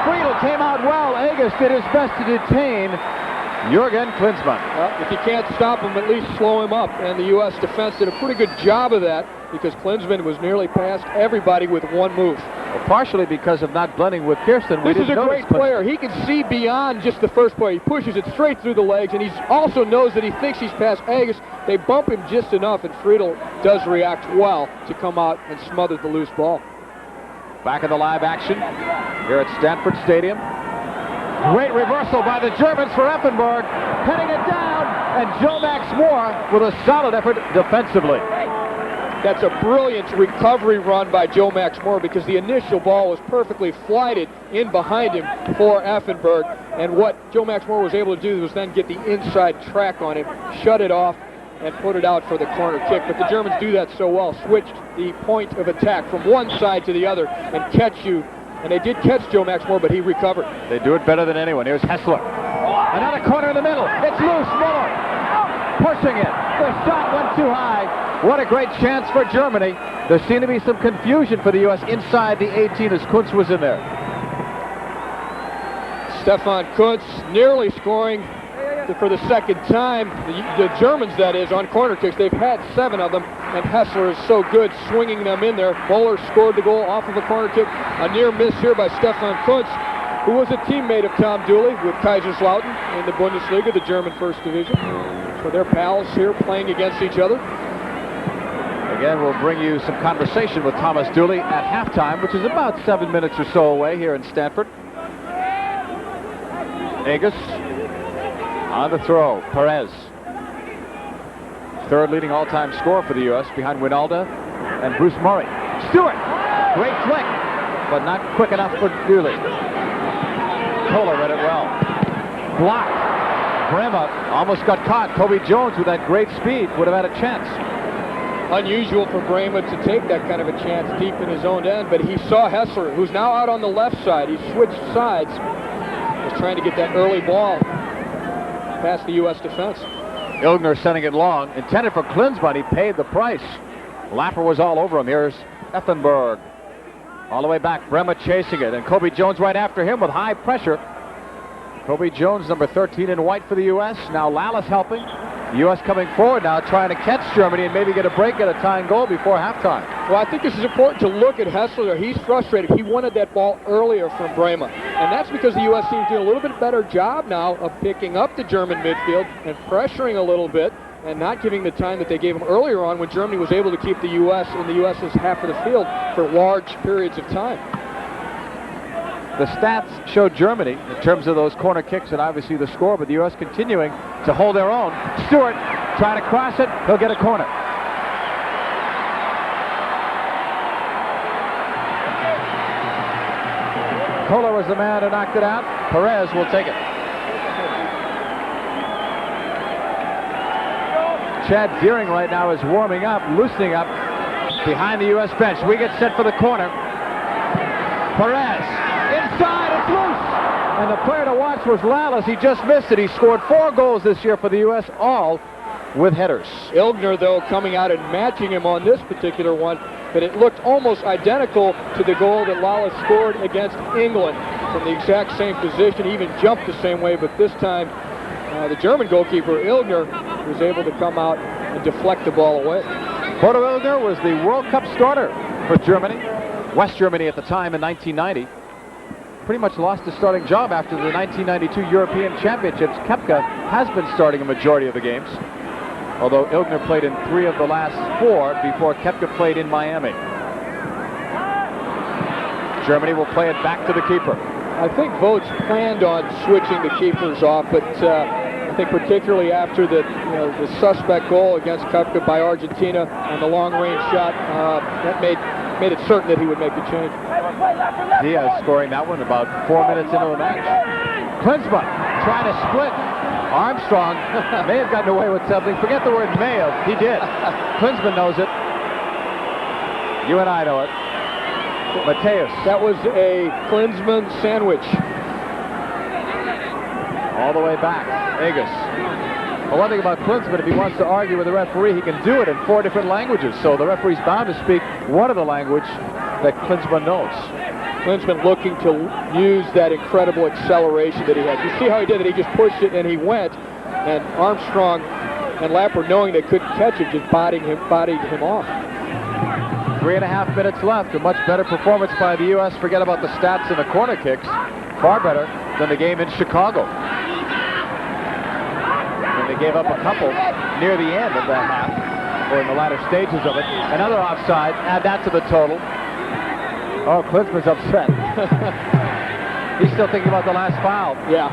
Friedel came out well. Agus did his best to detain Jürgen Klinsmann. Well, if you can't stop him, at least slow him up. And the U.S. defense did a pretty good job of that because Klinsmann was nearly past everybody with one move. Well, partially because of not blending with Kirsten. This is a great player. He can see beyond just the first play. He pushes it straight through the legs, and he also knows that he thinks he's past Agus. They bump him just enough, and Friedel does react well to come out and smother the loose ball. Back in the live action here at Stanford Stadium. Great reversal by the Germans for Effenberg, heading it down, and Joe Max Moore with a solid effort defensively. That's a brilliant recovery run by Joe Max Moore because the initial ball was perfectly flighted in behind him for Effenberg, and what Joe Max Moore was able to do was then get the inside track on him, shut it off, and put it out for the corner kick. But the Germans do that so well, switched the point of attack from one side to the other and catch you. And they did catch Joe Max Moore, but he recovered. They do it better than anyone. Here's Hessler. Another corner in the middle. It's loose. Möller pushing it. The shot went too high. What a great chance for Germany. There seemed to be some confusion for the U.S. inside the 18 as Kuntz was in there. Stefan Kuntz nearly scoring for the second time. The Germans, that is, on corner kicks. They've had 7 of them, and Hessler is so good swinging them in there. Möller scored the goal off of a corner kick. A near miss here by Stefan Kuntz, who was a teammate of Tom Dooley with Kaiserslautern in the Bundesliga, the German First Division. So they're pals here playing against each other. Again, we'll bring you some conversation with Thomas Dooley at halftime, which is about 7 minutes or so away here in Stanford. Agus on the throw. Pérez, 3rd leading all-time scorer for the U.S. behind Winalda and Bruce Murray. Stewart, great flick, but not quick enough for Dooley. Kohler read it well. Blocked. Brema almost got caught. Cobi Jones with that great speed would have had a chance. Unusual for Brema to take that kind of a chance deep in his own end, but he saw Hessler, who's now out on the left side. He switched sides. Was trying to get that early ball past the U.S. defense. Illgner sending it long. Intended for Klinsmann. He paid the price. Lapper was all over him. Here's Effenberg. All the way back. Brema chasing it. And Cobi Jones right after him with high pressure. Cobi Jones, number 13 in white for the U.S. Now Lalas helping. The U.S. coming forward now, trying to catch Germany and maybe get a break at a tying goal before halftime. Well, I think this is important to look at Hessler. He's frustrated. He wanted that ball earlier from Brema. And that's because the U.S. team's doing a little bit better job now of picking up the German midfield and pressuring a little bit and not giving the time that they gave him earlier on when Germany was able to keep the U.S. in the U.S.'s half of the field for large periods of time. The stats show Germany in terms of those corner kicks and obviously the score, but the U.S. continuing to hold their own. Stewart trying to cross it. He'll get a corner. Kohler was the man who knocked it out. Pérez will take it. Chad Deering right now is warming up, loosening up behind the U.S. bench. We get set for the corner. Pérez inside, it's loose. And the player to watch was Lalas. He just missed it. He scored 4 goals this year for the U.S., all with headers. Illgner, though, coming out and matching him on this particular one, but it looked almost identical to the goal that Lalas scored against England from the exact same position. He even jumped the same way, but this time the German goalkeeper, Illgner, was able to come out and deflect the ball away. Bodo Illgner was the World Cup starter for Germany, West Germany at the time in 1990. Pretty much lost his starting job after the 1992 European Championships. Koepka has been starting a majority of the games, although Illgner played in 3 of the last 4 before Koepka played in Miami. Germany will play it back to the keeper. I think Vogts planned on switching the keepers off, but I think particularly after the suspect goal against Koepka by Argentina on the long-range shot, that made it certain that he would make the change. Diaz scoring that one about 4 minutes into the match. Klinsmann trying to split. Armstrong may have gotten away with something. Forget the word may have. He did. Klinsmann knows it. You and I know it. Mateus. That was a Klinsmann sandwich. All the way back. Agus. Well, one thing about Klinsmann, if he wants to argue with the referee, he can do it in 4 different languages. So the referee's bound to speak one of the language that Klinsmann knows. Klinsmann looking to use that incredible acceleration that he had. You see how he did it? He just pushed it and he went. And Armstrong and Lapper, knowing they couldn't catch it, just bodied him off. 3.5 minutes left. A much better performance by the U.S. Forget about the stats and the corner kicks. Far better than the game in Chicago. And they gave up a couple near the end of that half, or in the latter stages of it. Another offside. Add that to the total. Oh, Klinsmann's upset. He's still thinking about the last foul. Yeah.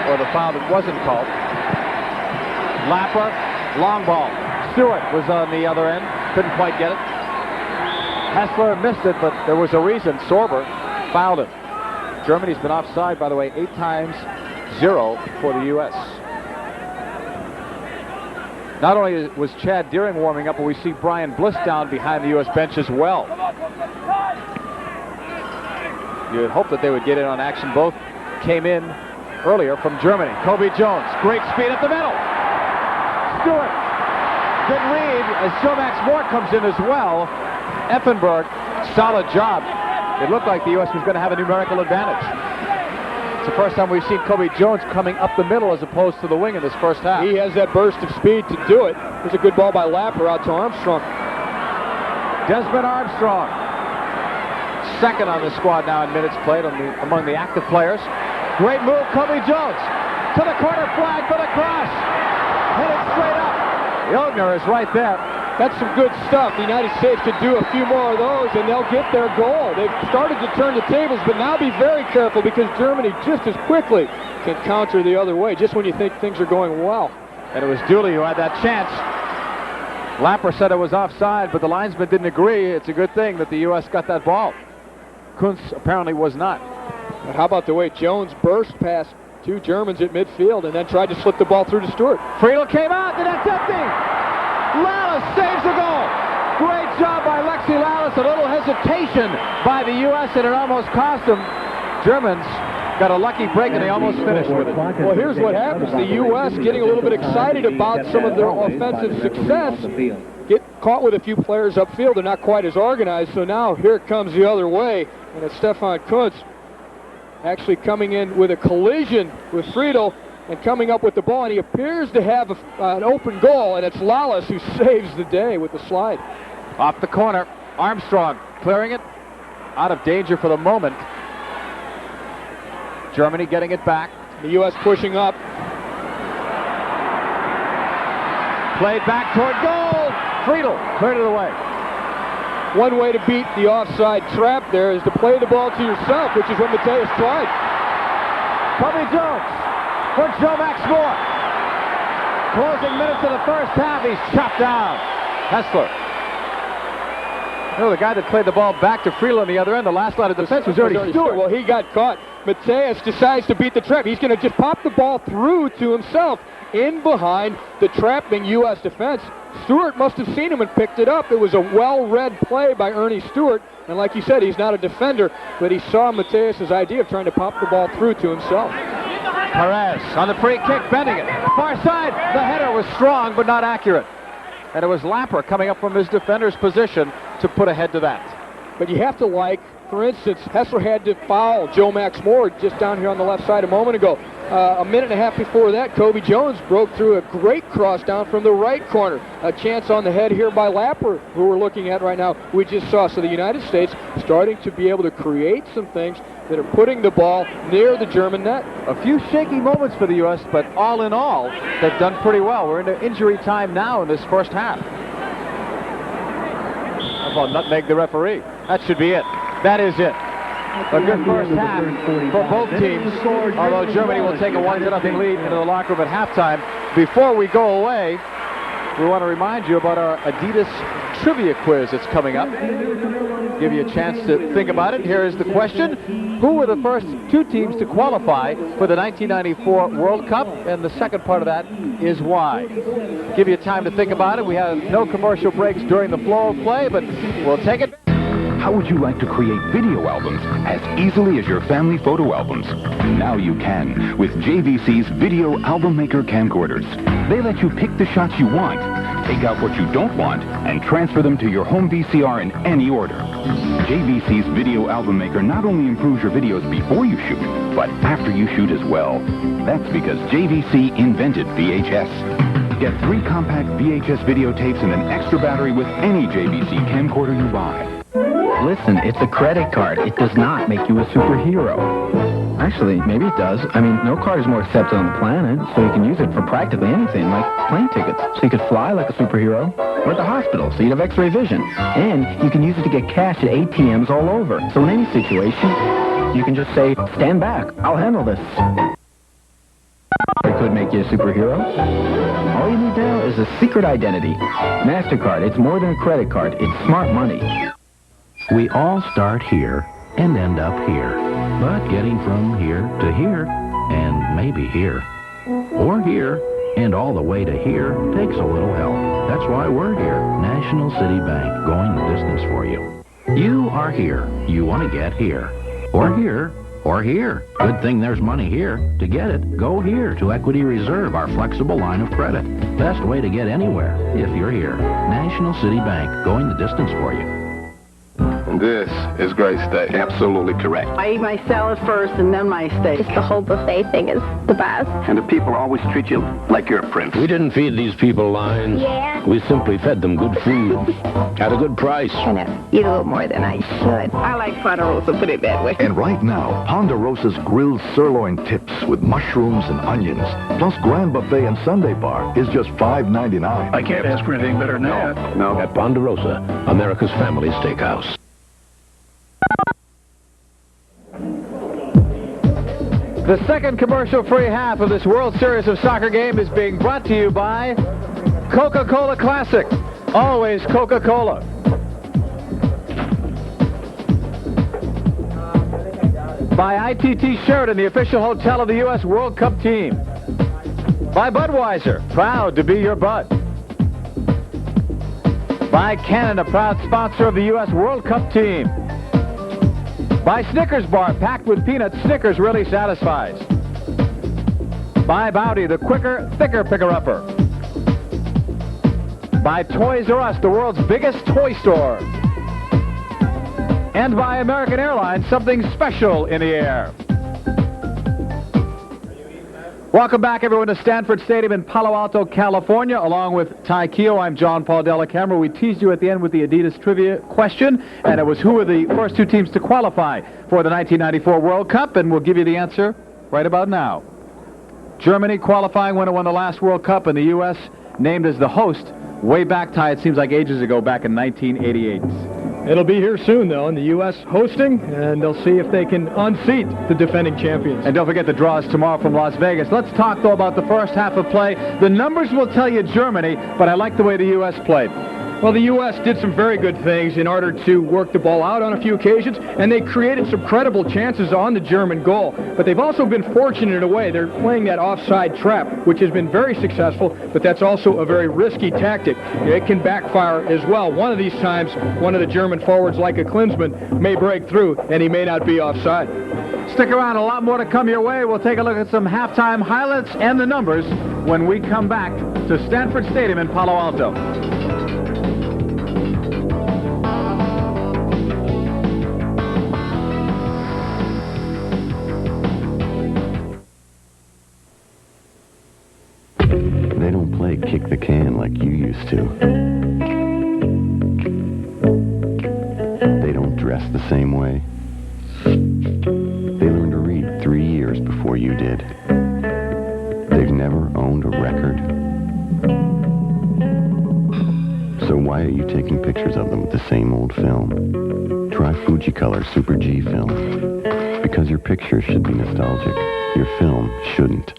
Or the foul that wasn't called. Lapper, long ball. Stewart was on the other end. Couldn't quite get it. Hessler missed it, but there was a reason. Sorber fouled him. Germany's been offside, by the way, 8 times, 0 for the U.S. Not only was Chad Deering warming up, but we see Brian Bliss down behind the U.S. bench as well. You would hope that they would get in on action. Both came in earlier from Germany. Cobi Jones, great speed at the middle. Stewart, good read as Jomax Moore comes in as well. Effenberg, solid job. It looked like the U.S. was going to have a numerical advantage. It's the first time we've seen Cobi Jones coming up the middle as opposed to the wing in this first half. He has that burst of speed to do it. There's a good ball by Lapper out to Armstrong. Desmond Armstrong, second on the squad now in minutes played among the active players. Great move, Cobi Jones to the corner flag for the cross. Headed straight up. Illgner is right there. That's some good stuff. The United States could do a few more of those and they'll get their goal. They've started to turn the tables, but now be very careful because Germany just as quickly can counter the other way, just when you think things are going well. And it was Dooley who had that chance. Lapper said it was offside, but the linesman didn't agree. It's a good thing that the U.S. got that ball. Kuntz apparently was not. But how about the way Jones burst past 2 Germans at midfield and then tried to slip the ball through to Stewart. Friedel came out, and that's empty. Lalas saves the goal. Great job by Alexi Lalas. A little hesitation by the U.S. and it almost cost them. Germans got a lucky break and they almost finished with it. Well, here's what happens. The U.S. getting a little bit excited about some of their offensive success. Get caught with a few players upfield. They're not quite as organized. So now here it comes the other way. And it's Stefan Kuntz actually coming in with a collision with Friedel. and coming up with the ball, and he appears to have an open goal, and it's Lalas who saves the day with the slide. Off the corner, Armstrong clearing it, out of danger for the moment. Germany getting it back. The U.S. pushing up. Played back toward goal. Friedel cleared it away. One way to beat the offside trap there is to play the ball to yourself, which is what Mateusz tried. Cobi Jones for Joe Max Moore. Closing minutes of the first half, he's chopped down. Hessler. No, the guy that played the ball back to Friedel on the other end, the last line of defense was Ernie Stewart. Well, he got caught. Mateusz decides to beat the trap. He's going to just pop the ball through to himself in behind the trapping U.S. defense. Stewart must have seen him and picked it up. It was a well-read play by Ernie Stewart. And like you said, he's not a defender, but he saw Mateusz's idea of trying to pop the ball through to himself. Pérez on the free kick, bending it. Far side, the header was strong but not accurate. And it was Lapper coming up from his defender's position to put a head to that. But you have to like, for instance, Hessler had to foul Joe Max Moore just down here on the left side a moment ago. A minute and a half before that, Cobi Jones broke through a great cross down from the right corner. A chance on the head here by Lapper, who we're looking at right now, we just saw. So the United States starting to be able to create some things that are putting the ball near the German net. A few shaky moments for the U.S., but all in all, they've done pretty well. We're into injury time now in this first half. How about nutmeg the referee? That should be it. That is it. A good first half for both teams, although Germany will take a 1-0 lead into the locker room at halftime. Before we go away, we want to remind you about our Adidas trivia quiz that's coming up. Give you a chance to think about it. Here is the question. Who were the first two teams to qualify for the 1994 World Cup? And the second part of that is why. Give you time to think about it. We have no commercial breaks during the flow of play, but we'll take it. How would you like to create video albums as easily as your family photo albums? Now you can with JVC's Video Album Maker camcorders. They let you pick the shots you want, take out what you don't want, and transfer them to your home VCR in any order. JVC's Video Album Maker not only improves your videos before you shoot, but after you shoot as well. That's because JVC invented VHS. Get 3 compact VHS videotapes and an extra battery with any JVC camcorder you buy. Listen, it's a credit card. It does not make you a superhero. Actually, maybe it does. I mean, no card is more accepted on the planet, so you can use it for practically anything, like plane tickets. So you could fly like a superhero, or at the hospital, so you'd have x-ray vision. And you can use it to get cash at ATMs all over. So in any situation, you can just say, stand back, I'll handle this. It could make you a superhero. All you need now is a secret identity. MasterCard, it's more than a credit card. It's smart money. We all start here and end up here. But getting from here to here, and maybe here, or here, and all the way to here takes a little help. That's why we're here. National City Bank, going the distance for you. You are here. You want to get here. Or here. Or here. Good thing there's money here. To get it, go here to Equity Reserve, our flexible line of credit. Best way to get anywhere if you're here. National City Bank, going the distance for you. This is great steak. Absolutely correct. I eat my salad first and then my steak. Just the whole buffet thing is the best. And the people always treat you like you're a prince. We didn't feed these people lines. Yeah. We simply fed them good food at a good price. Kind of eat a little more than I should. I like Ponderosa, put it that way. And right now, Ponderosa's grilled sirloin tips with mushrooms and onions, plus Grand Buffet and Sunday Bar is just $5.99. I can't ask for anything better than that. No. At Ponderosa, America's Family Steakhouse. The second commercial-free half of this World Series of Soccer game is being brought to you by Coca-Cola Classic. Always Coca-Cola. By ITT Sheraton, the official hotel of the U.S. World Cup team. By Budweiser, proud to be your bud. By Canon, a proud sponsor of the U.S. World Cup team. By Snickers Bar, packed with peanuts, Snickers really satisfies. By Bounty, the quicker, thicker picker-upper. By Toys R Us, the world's biggest toy store. And by American Airlines, something special in the air. Welcome back, everyone, to Stanford Stadium in Palo Alto, California. Along with Ty Keogh, I'm John Paul Dellacamera. We teased you at the end with the Adidas trivia question, and it was who were the first two teams to qualify for the 1994 World Cup, and we'll give you the answer right about now. Germany qualifying when it won the last World Cup, and the U.S. named as the host way back, Ty, it seems like ages ago, back in 1988. It'll be here soon, though, and the U.S. hosting, and they'll see if they can unseat the defending champions. And don't forget the draws tomorrow from Las Vegas. Let's talk, though, about the first half of play. The numbers will tell you Germany, but I like the way the U.S. played. Well, the U.S. did some very good things in order to work the ball out on a few occasions, and they created some credible chances on the German goal. But they've also been fortunate in a way. They're playing that offside trap, which has been very successful, but that's also a very risky tactic. It can backfire as well. One of these times, one of the German forwards, like a Klinsmann, may break through, and he may not be offside. Stick around. A lot more to come your way. We'll take a look at some halftime highlights and the numbers when we come back to Stanford Stadium in Palo Alto. They don't play kick the can like you used to. They don't dress the same way. They learned to read 3 years before you did. They've never owned a record. So why are you taking pictures of them with the same old film? Try Fujicolor Super G film. Because your pictures should be nostalgic. Your film shouldn't.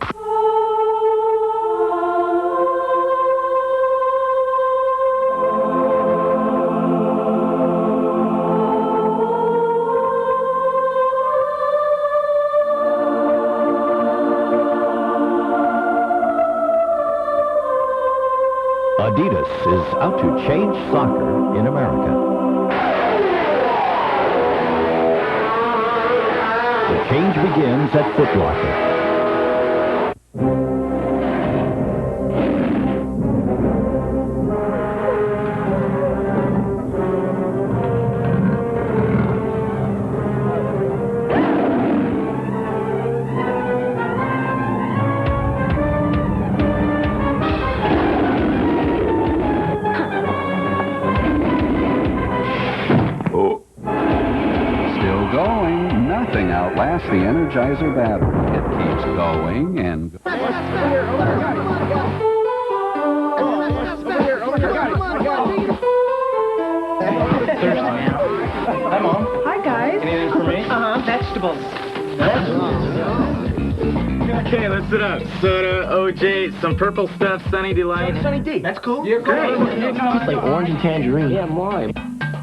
Adidas is out to change soccer in America. The change begins at Foot Locker. The Energizer battery. It keeps going and... Hi, Mom. Hi, guys. Anything for me? Vegetables. Okay, let's sit up. Soda, OJ, some purple stuff, Sunny Delight. Sunny D. That's cool. You're great. It's like orange and tangerine. Yeah, lime.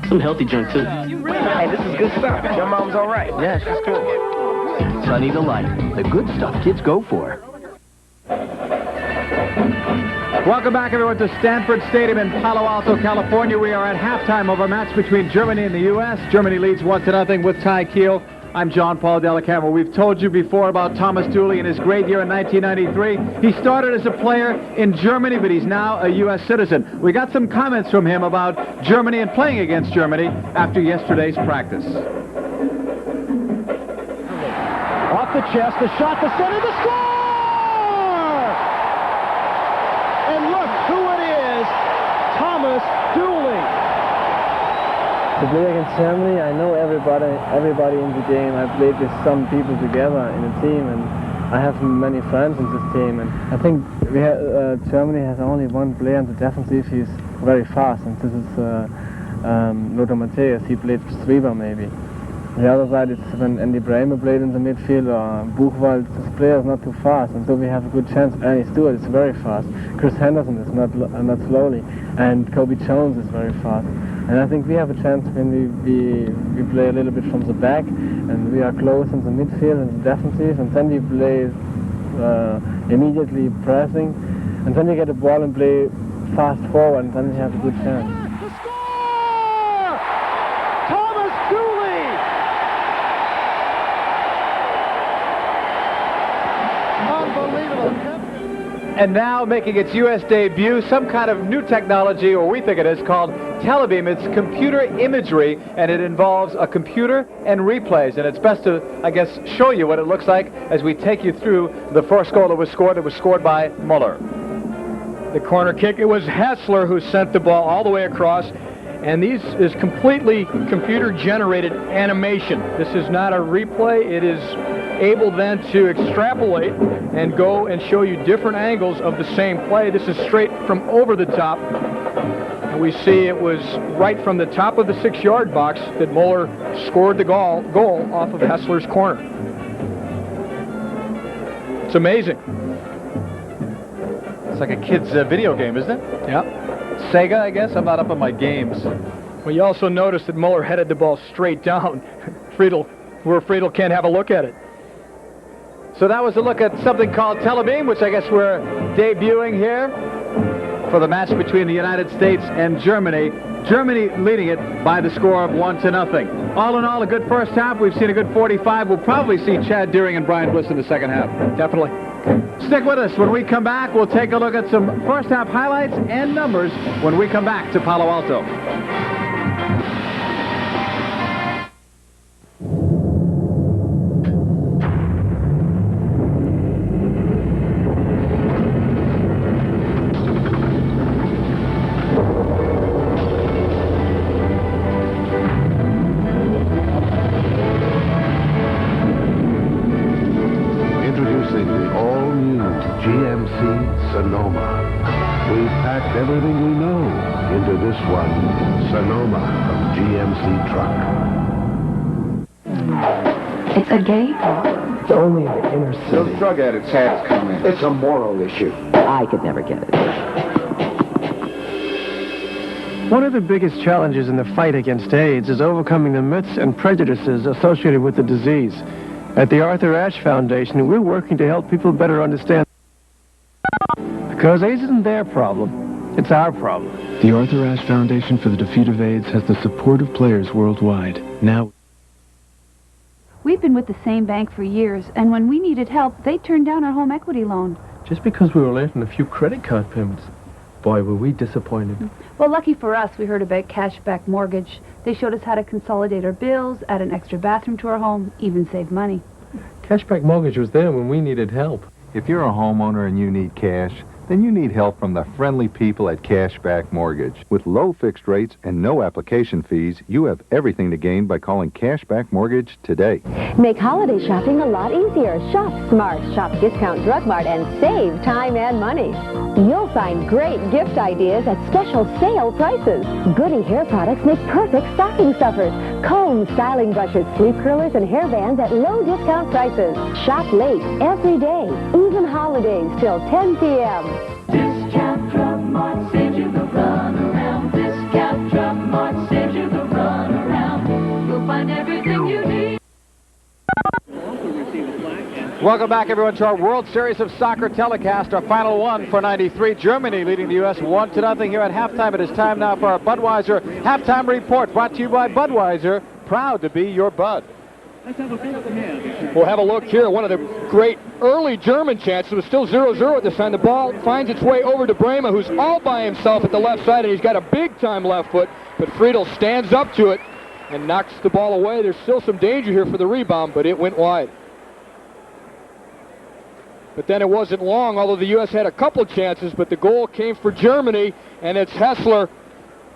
Some healthy junk, too. Hey, this is good stuff. Your mom's all right. Yeah, she's cool. Sunny Delight, the good stuff kids go for. Welcome back, everyone, to Stanford Stadium in Palo Alto, California. We are at halftime of a match between Germany and the U.S. Germany leads 1-0 with Ty Keogh. I'm John Paul Dellacamera. We've told you before about Thomas Dooley and his great year in 1993. He started as a player in Germany, but he's now a U.S. citizen. We got some comments from him about Germany and playing against Germany after yesterday's practice. Off the chest, the shot, the center, the score! And look who it is, Thomas Dooley. To play against Germany, I know everybody in the game. I played with some people together in a team, and I have many friends in this team. And I think Germany has only one player in the defensive. He's very fast, and this is Lothar Matthäus. He played Sorber maybe. The other side is when Andy Bremer played in the midfield, or Buchwald. This player is not too fast, and so we have a good chance. Ernie Stewart is very fast. Chris Henderson is not slowly, and Cobi Jones is very fast. And I think we have a chance when we play a little bit from the back, and we are close in the midfield and the defensive, and then we play immediately pressing, and then we get the ball and play fast forward, and then we have a good chance. And now making its U.S. debut, some kind of new technology, or we think it is, called Telebeam. It's computer imagery, and it involves a computer and replays. And it's best to, I guess, show you what it looks like as we take you through the first goal that was scored. It was scored by Möller. The corner kick, it was Hessler who sent the ball all the way across. And this is completely computer-generated animation. This is not a replay. It is able then to extrapolate and go and show you different angles of the same play. This is straight from over the top. And we see it was right from the top of the 6-yard box that Möller scored the goal off of Hessler's corner. It's amazing. It's like a kid's video game, isn't it? Yeah. Sega, I guess. I'm not up on my games. Well, you also notice that Möller headed the ball straight down. Friedel can't have a look at it. So that was a look at something called Telebeam, which I guess we're debuting here for the match between the United States and Germany. Germany leading it by the score of 1-0. All in all, a good first half. We've seen a good 45. We'll probably see Chad Deering and Brian Bliss in the second half. Definitely. Stick with us. When we come back, we'll take a look at some first half highlights and numbers when we come back to Palo Alto. Everything we know into this one, Sonoma from GMC Truck. It's a gay problem. It's only in the inner city. Those drug addicts have come in. It's a moral issue. I could never get it. One of the biggest challenges in the fight against AIDS is overcoming the myths and prejudices associated with the disease. At the Arthur Ashe Foundation, we're working to help people better understand. Because AIDS isn't their problem. It's our problem. The Arthur Ashe Foundation for the Defeat of AIDS has the support of players worldwide. Now, we've been with the same bank for years, and when we needed help, they turned down our home equity loan. Just because we were late on a few credit card payments. Boy, were we disappointed. Well, lucky for us, we heard about Cashback Mortgage. They showed us how to consolidate our bills, add an extra bathroom to our home, even save money. Cashback Mortgage was there when we needed help. If you're a homeowner and you need cash, then you need help from the friendly people at Cashback Mortgage. With low fixed rates and no application fees, you have everything to gain by calling Cashback Mortgage today. Make holiday shopping a lot easier. Shop smart, shop Discount Drug Mart, and save time and money. You'll find great gift ideas at special sale prices. Goody hair products make perfect stocking stuffers. Combs, styling brushes, sleeve curlers, and hair bands at low discount prices. Shop late every day, even holidays till 10 p.m. Discount Drug Mart saves you the run around. Discount Drug Mart saves you the run around. You'll find everything you need. Welcome back, everyone, to our World Series of Soccer telecast, our final one for 93. Germany leading the U.S. 1-0 here at halftime. It is time now for our Budweiser halftime report, brought to you by Budweiser, proud to be your Bud. We'll have a look here. One of the great early German chances. It was still 0-0 at this time. The ball finds its way over to Brema, who's all by himself at the left side, and he's got a big-time left foot, but Friedel stands up to it and knocks the ball away. There's still some danger here for the rebound, but it went wide. But then it wasn't long, although the U.S. had a couple chances, but the goal came for Germany, and it's Hessler.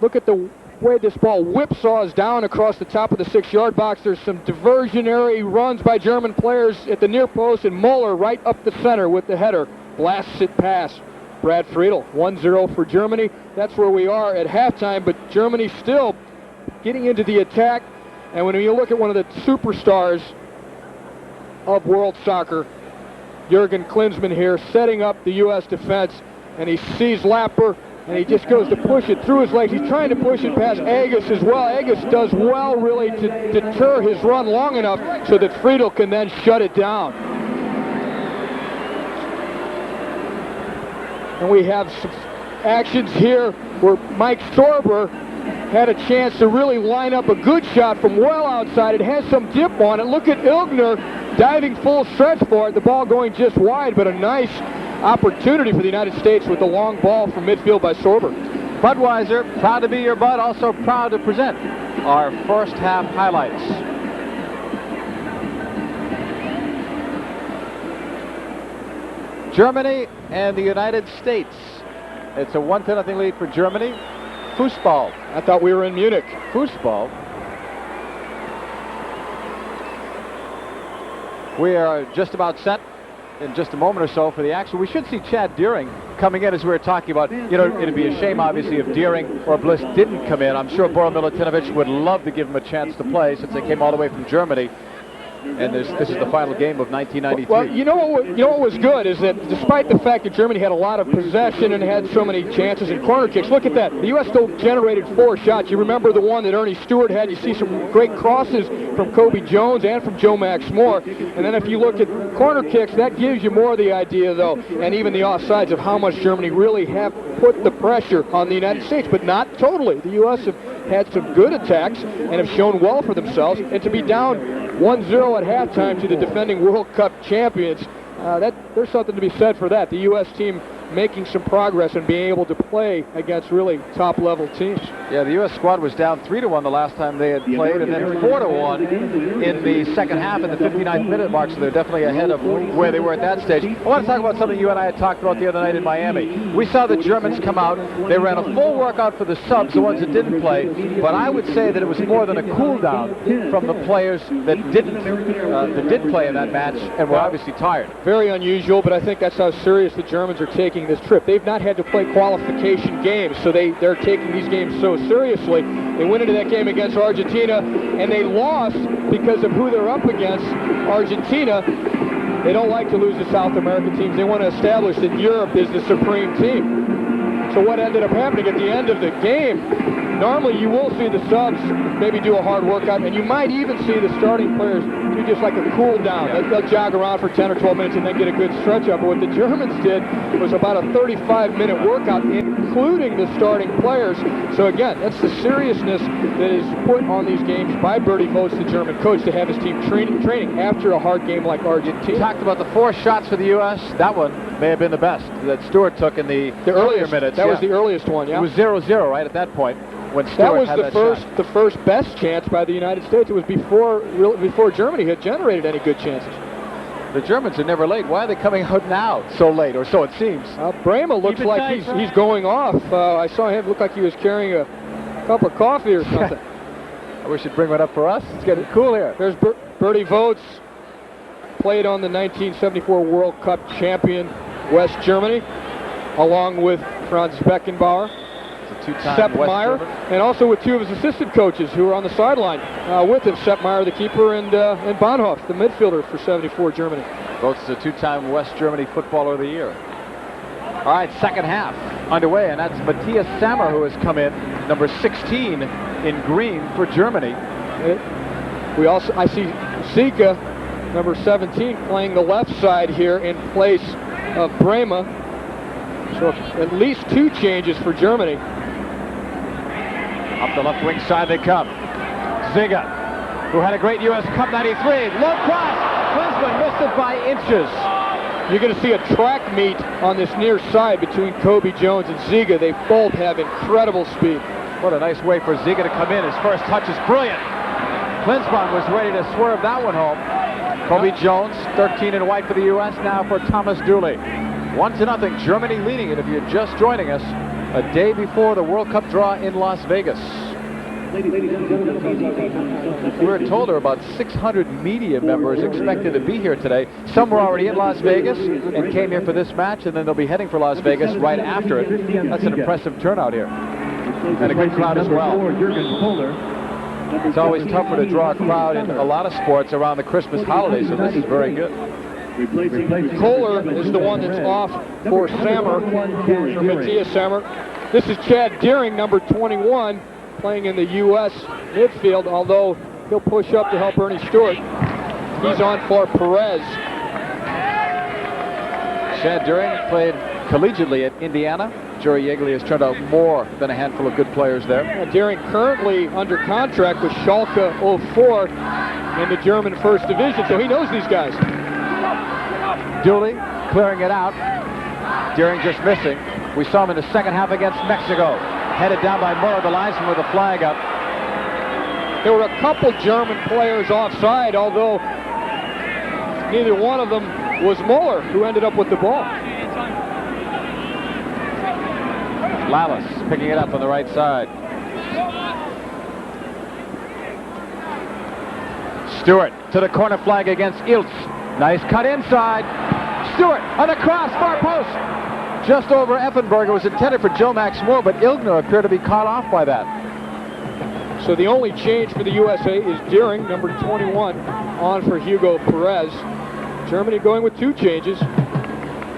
Look at the way this ball whipsaws down across the top of the 6-yard box. There's some diversionary runs by German players at the near post, and Möller right up the center with the header. Blasts it past Brad Friedel. 1-0 for Germany. That's where we are at halftime, but Germany still getting into the attack. And when you look at one of the superstars of world soccer, Jürgen Klinsmann here, setting up the U.S. defense, and he sees Lapper, and he just goes to push it through his legs. He's trying to push it past Agus as well. Agus does well, really, to deter his run long enough so that Friedel can then shut it down. And we have some actions here where Mike Sorber had a chance to really line up a good shot from well outside. It has some dip on it. Look at Illgner diving full stretch for it. The ball going just wide, but a nice opportunity for the United States with the long ball from midfield by Sorber. Budweiser, proud to be your bud, also proud to present our first half highlights. Germany and the United States. It's a 1-0 lead for Germany. Fußball. I thought we were in Munich. Fußball. We are just about set in just a moment or so for the action. We should see Chad Deering coming in, as we were talking about. You know, it'd be a shame, obviously, if Deering or Bliss didn't come in. I'm sure Bora Milutinović would love to give him a chance to play since they came all the way from Germany. And this is the final game of 1993. Well, you know what was good is that despite the fact that Germany had a lot of possession and had so many chances and corner kicks, look at that. The U.S. still generated 4 shots. You remember the one that Ernie Stewart had. You see some great crosses from Cobi Jones and from Joe Max Moore. And then if you look at corner kicks, that gives you more of the idea, though, and even the offsides of how much Germany really have put the pressure on the United States, but not totally. The U.S. have had some good attacks and have shown well for themselves, and to be down 1-0 at halftime to the defending World Cup champions, there's something to be said for that. The U.S. team making some progress and being able to play against really top-level teams. Yeah, the U.S. squad was down 3-1 the last time they had played, and then 4-1 in the second half in the 59th minute mark, so they're definitely ahead of where they were at that stage. I want to talk about something you and I had talked about the other night in Miami. We saw the Germans come out. They ran a full workout for the subs, the ones that didn't play, but I would say that it was more than a cool-down from the players that did play in that match and were obviously tired. Very unusual, but I think that's how serious the Germans are taking this trip. They've not had to play qualification games, so they're taking these games so seriously. They went into that game against Argentina, and they lost because of who they're up against. Argentina, they don't like to lose to South American teams. They want to establish that Europe is the supreme team. So what ended up happening at the end of the game, normally you will see the subs maybe do a hard workout, and you might even see the starting players do just like a cool down. Yeah. They'll jog around for 10 or 12 minutes and then get a good stretch up. But what the Germans did was about a 35-minute workout, including the starting players. So again, that's the seriousness that is put on these games by Berti Vogts, the German coach, to have his team training after a hard game like Argentina. We talked about the 4 shots for the U.S. That one may have been the best that Stewart took in the earlier minutes. That was the earliest one, yeah. It was 0-0 right at that point when Stewart that was had the first best chance by the United States. It was before Germany had generated any good chances. The Germans are never late. Why are they coming out now so late, or so it seems? Brema looks like he's going off. I saw him look like he was carrying a cup of coffee or something. We should bring one up for us. It's getting cool here. There's Berti Vogts, played on the 1974 World Cup champion West Germany, along with Franz Beckenbauer, Sepp Maier, and also with 2 of his assistant coaches who are on the sideline with him, Sepp Maier, the keeper, and Bonhoff, the midfielder for 74 Germany. Vogts is a 2-time West Germany Footballer of the Year. All right, second half underway, and that's Matthias Sammer who has come in, number 16 in green for Germany. I see Zika, number 17, playing the left side here in place of Brema. So at least 2 changes for Germany. Up the left wing side they come. Ziga, who had a great U.S. Cup 93. Low cross. Desmond missed it by inches. You're going to see a track meet on this near side between Cobi Jones and Ziga. They both have incredible speed. What a nice way for Ziga to come in. His first touch is brilliant. Klinsmann was ready to swerve that one home. Cobi Jones, 13 in white for the U.S. now for Thomas Dooley. 1-0, Germany leading it if you're just joining us a day before the World Cup draw in Las Vegas. We're told there are about 600 media members expected to be here today. Some were already in Las Vegas and came here for this match, and then they'll be heading for Las Vegas right after it. That's an impressive turnout here. And a good crowd as well. It's always tougher to draw a crowd in a lot of sports around the Christmas holidays, so this is very good. Kohler is the one that's off for Sammer, for Matthias Sammer. This is Chad Deering, number 21, playing in the U.S. midfield, although he'll push up to help Ernie Stewart. He's on for Pérez. Chad Deering played collegiately at Indiana. Jerry Yeagley has turned out more than a handful of good players there. Deering currently under contract with Schalke 04 in the German First Division, so he knows these guys. Dooley clearing it out. Deering just missing. We saw him in the second half against Mexico. Headed down by Möller, the linesman with a flag up. There were a couple German players offside, although neither one of them was Möller, who ended up with the ball. Lalas picking it up on the right side. Stewart to the corner flag against Iltz. Nice cut inside. Stewart on the cross, far post. Just over Effenberg. It was intended for Joe Max Moore, but Illgner appeared to be caught off by that. So the only change for the USA is Deering, number 21, on for Hugo Pérez. Germany going with 2 changes.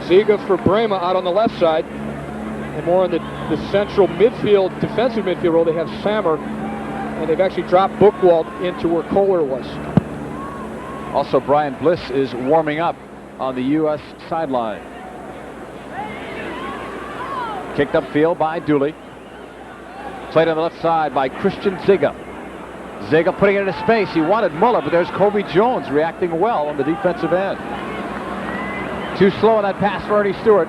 Ziege for Brema out on the left side. And more in the central midfield, defensive midfield role, they have Sammer. And they've actually dropped Buchwald into where Kohler was. Also, Brian Bliss is warming up on the U.S. sideline. Kicked upfield by Dooley. Played on the left side by Christian Ziege. Ziege putting it into space. He wanted Möller, but there's Cobi Jones reacting well on the defensive end. Too slow on that pass for Ernie Stewart.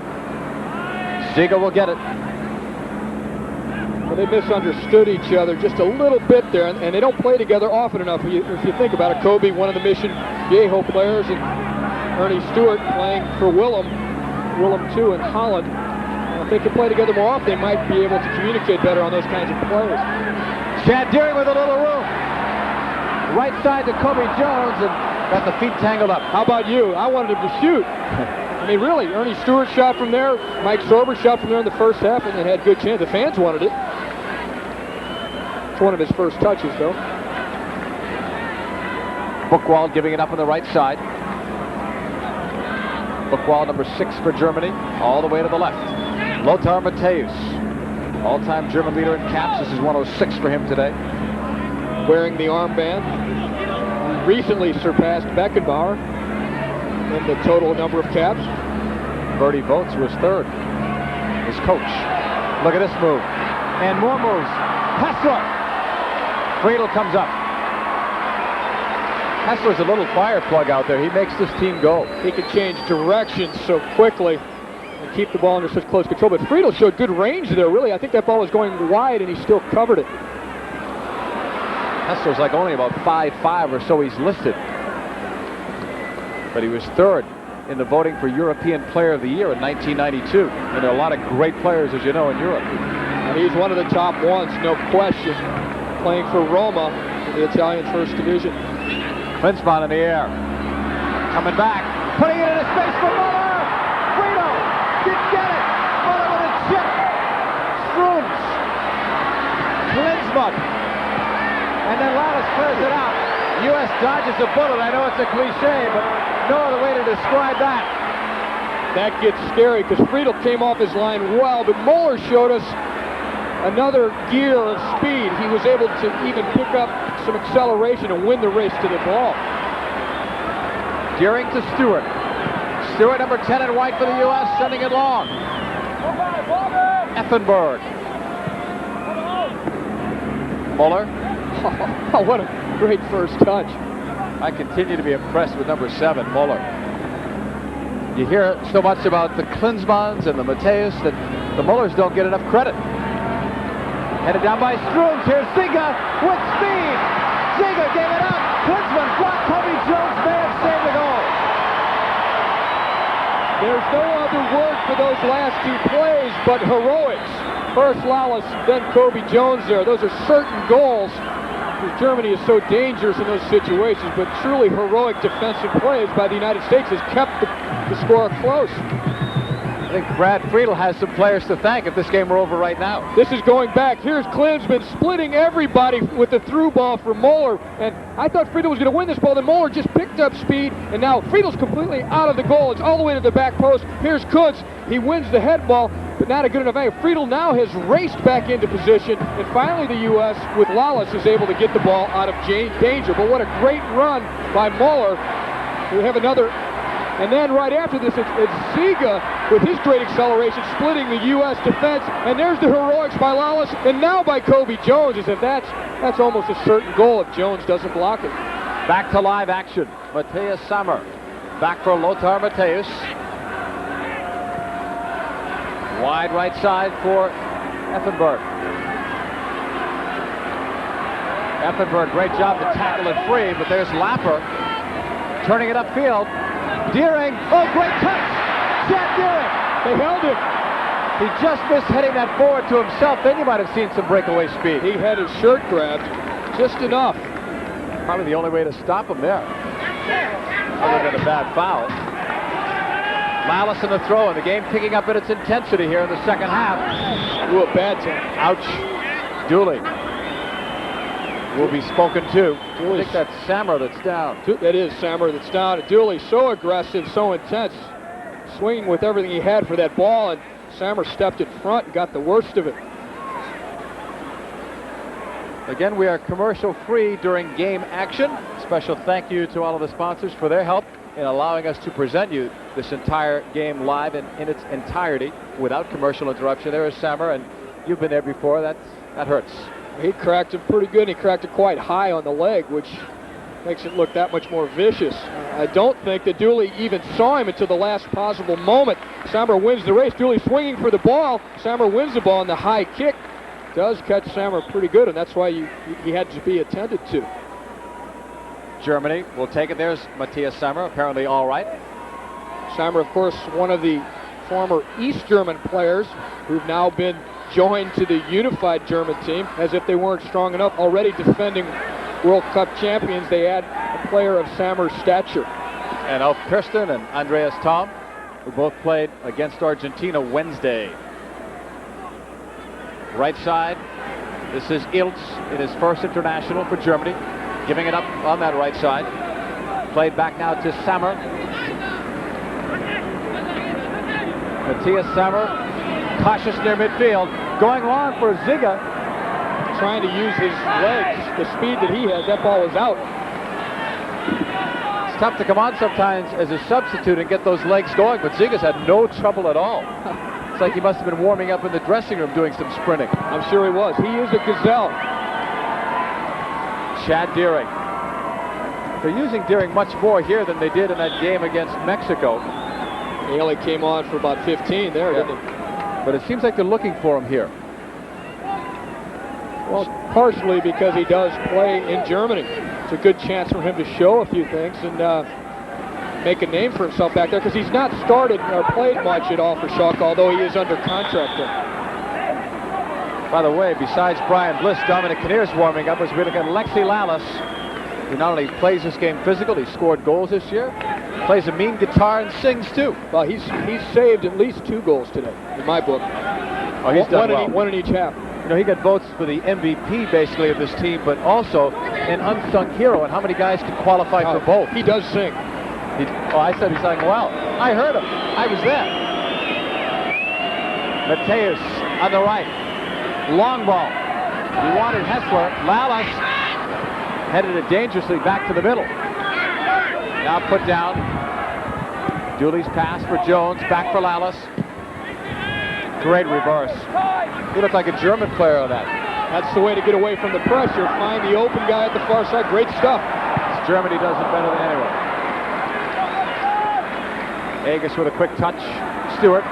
Ziege will get it. Well, they misunderstood each other just a little bit there, and they don't play together often enough. If you think about it, Cobi, one of the Mission Viejo players, and Ernie Stewart playing for Willem too in Holland. If they could play together more often, they might be able to communicate better on those kinds of plays. Chad Deering with a little room. Right side to Cobi Jones, and got the feet tangled up. How about you? I wanted him to shoot. I mean, really, Ernie Stewart shot from there. Mike Sorber shot from there in the first half and had good chance. The fans wanted it. It's one of his first touches, though. Buchwald giving it up on the right side. Buchwald, number 6 for Germany, all the way to the left. Lothar Matthäus, all-time German leader in caps. This is 106 for him today. Wearing the armband. Recently surpassed Beckenbauer in the total number of caps. Berti Vogts was 3rd. His coach. Look at this move. And more moves. Hessler. Friedel comes up. Hessler's a little fire plug out there. He makes this team go. He can change direction so quickly and keep the ball under such close control. But Friedel showed good range there, really. I think that ball was going wide, and he still covered it. Hessler's like only about 5'5" or so he's listed. But he was 3rd in the voting for European Player of the Year in 1992. And there are a lot of great players, as you know, in Europe. And he's one of the top ones, no question, playing for Roma in the Italian First Division. Klinsmann in the air. Coming back. Putting it into space for Möller. Friedel didn't get it. Möller with a chip. Strooms. Klinsmann. And then Lalas clears it out. U.S. dodges a bullet. I know it's a cliche, but no other way to describe that. That gets scary because Friedel came off his line well, but Möller showed us another gear of speed. He was able to even pick up some acceleration and win the race to the ball. Deering to Stewart. Stewart, number 10 in white for the U.S., sending it long. Effenberg. Möller. Oh, what a great first touch. I continue to be impressed with number 7, Möller. You hear so much about the Klinsmanns and the Matthäus that the Möllers don't get enough credit. Headed down by Strooms. Here's Ziege with speed. Ziege gave it up. Klinsmann blocked. Cobi Jones may have saved the goal. There's no other word for those last 2 plays but heroics. First Lalas, then Cobi Jones there. Those are certain goals. Germany is so dangerous in those situations, but truly heroic defensive plays by the United States has kept the score close. I think Brad Friedel has some players to thank if this game were over right now. This is going back. Here's Klinsmann splitting everybody with the through ball for Möller. And I thought Friedel was going to win this ball. Then Möller just picked up speed. And now Friedel's completely out of the goal. It's all the way to the back post. Here's Kuntz. He wins the head ball, but not a good enough angle. Friedel now has raced back into position. And finally the U.S. with Lalas is able to get the ball out of danger. But what a great run by Möller. We have another. And then right after this, it's Ziege with his great acceleration splitting the U.S. defense. And there's the heroics by Lalas, and now by Cobi Jones, as if that's almost a certain goal if Jones doesn't block it. Back to live action. Matthäus Sammer. Back for Lothar Matthäus. Wide right side for Effenberg. Effenberg, great job to tackle it free, but there's Lapper turning it upfield. Deering, oh, great touch! Chad Deering! They held him. He just missed heading that forward to himself. Then you might have seen some breakaway speed. He had his shirt grabbed just enough. Probably the only way to stop him there. Other than a bad foul. Lalas in the throw, and the game picking up in its intensity here in the second half. Ooh, a bad time. Ouch. Dooley will be spoken to. I think that's Sammer that's down. That is Sammer that's down. Dooley so aggressive, so intense, swinging with everything he had for that ball, and Sammer stepped in front and got the worst of it. Again, we are commercial free during game action. Special thank you to all of the sponsors for their help in allowing us to present you this entire game live in its entirety without commercial interruption. There is Sammer, and you've been there before. That hurts. He cracked it pretty good, and he cracked it quite high on the leg, which makes it look that much more vicious. I don't think that Dooley even saw him until the last possible moment. Sammer wins the race. Dooley swinging for the ball. Sammer wins the ball, and the high kick does catch Sammer pretty good, and that's why he had to be attended to. Germany will take it. There's Matthias Sammer, apparently all right. Sammer, of course, one of the former East German players who've now been joined to the unified German team, as if they weren't strong enough. Already defending World Cup champions, they add a player of Sammer's stature. And Alf Kirsten and Andreas Thom, who both played against Argentina Wednesday. Right side, this is Iltz in his first international for Germany, giving it up on that right side. Played back now to Sammer. Matthias Sammer, cautious near midfield, going long for Ziga. Trying to use his legs, the speed that he has. That ball is out. It's tough to come on sometimes as a substitute and get those legs going, but Ziga's had no trouble at all. It's like he must have been warming up in the dressing room doing some sprinting. I'm sure he was. He is a gazelle. Chad Deering. They're using Deering much more here than they did in that game against Mexico. He only came on for about 15 there, didn't he? But it seems like they're looking for him here. Well, partially because he does play in Germany. It's a good chance for him to show a few things and make a name for himself back there, because he's not started or played much at all for Schalke, although he is under contract there. By the way, besides Brian Bliss, Dominic Kinnear's warming up as we look at Alexi Lalas, who not only plays this game physical, he scored goals this year, plays a mean guitar and sings too. Well, he's saved at least 2 goals today, in my book. Oh, he's done well. One in each half. You know, he got votes for the MVP basically of this team, but also an unsung hero. And how many guys could qualify for both? He does sing. I said he sang well. I heard him. I was there. Mateus on the right. Long ball. He wanted Hessler. Lalas headed it dangerously back to the middle. Now put down. Dooley's pass for Jones. Back for Lalas. Great reverse. He looked like a German player on that. That's the way to get away from the pressure. Find the open guy at the far side. Great stuff. Germany does it better than anyone. Agus with a quick touch. Stewart.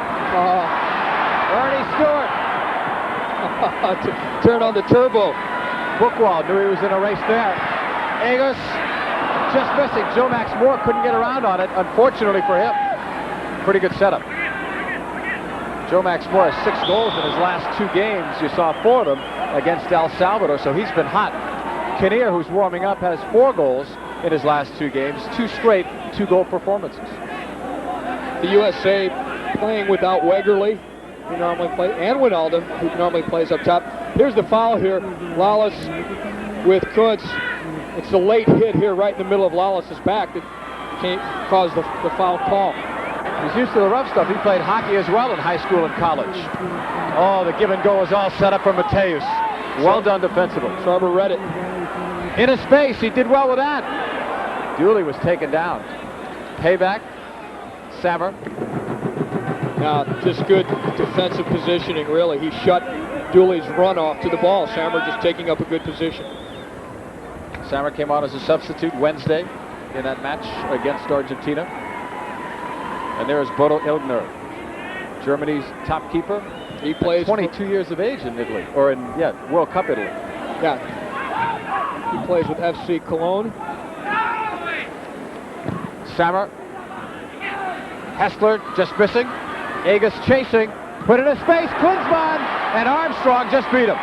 Earnie Stewart. Turn on the turbo. Buchwald knew he was in a race there. Agus just missing. Joe Max Moore couldn't get around on it, unfortunately for him. Pretty good setup. Joe Max Moore has 6 goals in his last 2 games. You saw 4 of them against El Salvador, so he's been hot. Kinnear, who's warming up, has 4 goals in his last 2 games. 2 straight 2-goal performances. The USA playing without Wegerle, who normally plays, and Wijnaldum, who normally plays up top. Here's the foul here. Lalas with Kuntz. It's the late hit here right in the middle of Lalas' back that caused the foul call. He's used to the rough stuff. He played hockey as well in high school and college. Oh, the give and go is all set up for Mateus. Well done defensively. Sorber read it. In a space, he did well with that. Dooley was taken down. Payback. Sammer. Now, just good defensive positioning, really. He shut Dooley's run off to the ball. Sammer just taking up a good position. Sammer came on as a substitute Wednesday in that match against Argentina. And there is Bodo Illgner Germany's top keeper. He plays 22 years of age in Italy, or in World Cup Italy. Yeah. He plays with FC Cologne. Sammer. Hessler just missing. Agus chasing. Put in a space. Klinsmann and Armstrong just beat him.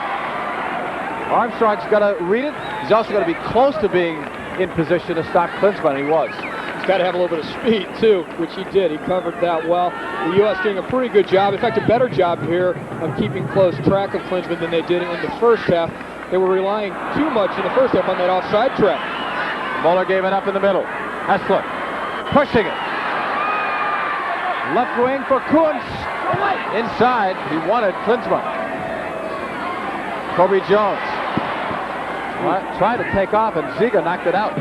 Armstrong's got to read it. He's also got to be close to being in position to stop Klinsmann. He was. He's got to have a little bit of speed, too, which he did. He covered that well. The U.S. doing a pretty good job, in fact, a better job here of keeping close track of Klinsmann than they did in the first half. They were relying too much in the first half on that offside trap. Muller gave it up in the middle. Hessler pushing it. Left wing for Kuntz. Inside, he wanted Klinsmann. Cobi Jones tried to take off, and Ziga knocked it out.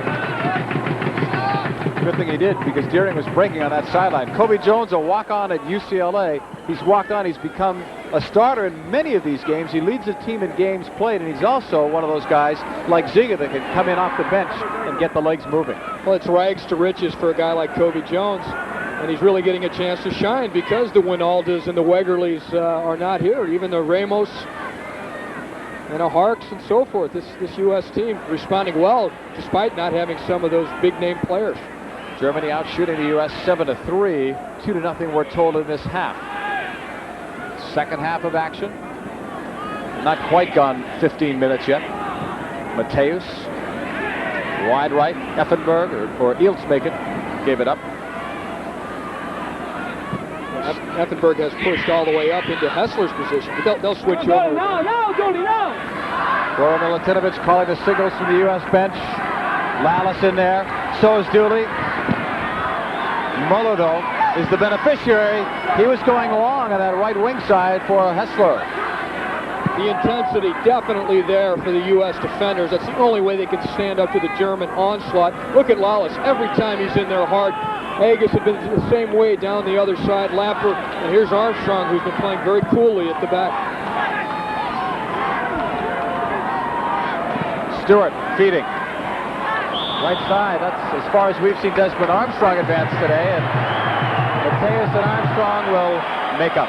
Good thing he did, because Deering was breaking on that sideline. Cobi Jones, a walk-on at UCLA. He's walked on. He's become a starter in many of these games. He leads the team in games played, and he's also one of those guys like Ziga that can come in off the bench and get the legs moving. Well, it's rags to riches for a guy like Cobi Jones, and he's really getting a chance to shine because the Winaldas and the Wegerleys are not here. Even the Ramos and the Harks and so forth. This U.S. team responding well despite not having some of those big-name players. Germany out shooting the U.S. 7-3, 2-0 we're told in this half. Second half of action. Not quite gone 15 minutes yet. Matthäus, wide right. Effenberg or Ilsmaken gave it up. Effenberg has pushed all the way up into Hessler's position, but they'll switch over. No, Dooley, no! Bora Milutinović calling the signals from the U.S. bench. Lalas in there. So is Dooley. Muller, though, is the beneficiary. He was going long on that right wing side for Hessler. The intensity definitely there for the U.S. defenders. That's the only way they can stand up to the German onslaught. Look at Lalas. Every time he's in there hard. Agus had been the same way down the other side. Lapper, and here's Armstrong, who's been playing very coolly at the back. Stewart feeding. Right side, that's as far as we've seen Desmond Armstrong advance today, and Matthäus and Armstrong will make up.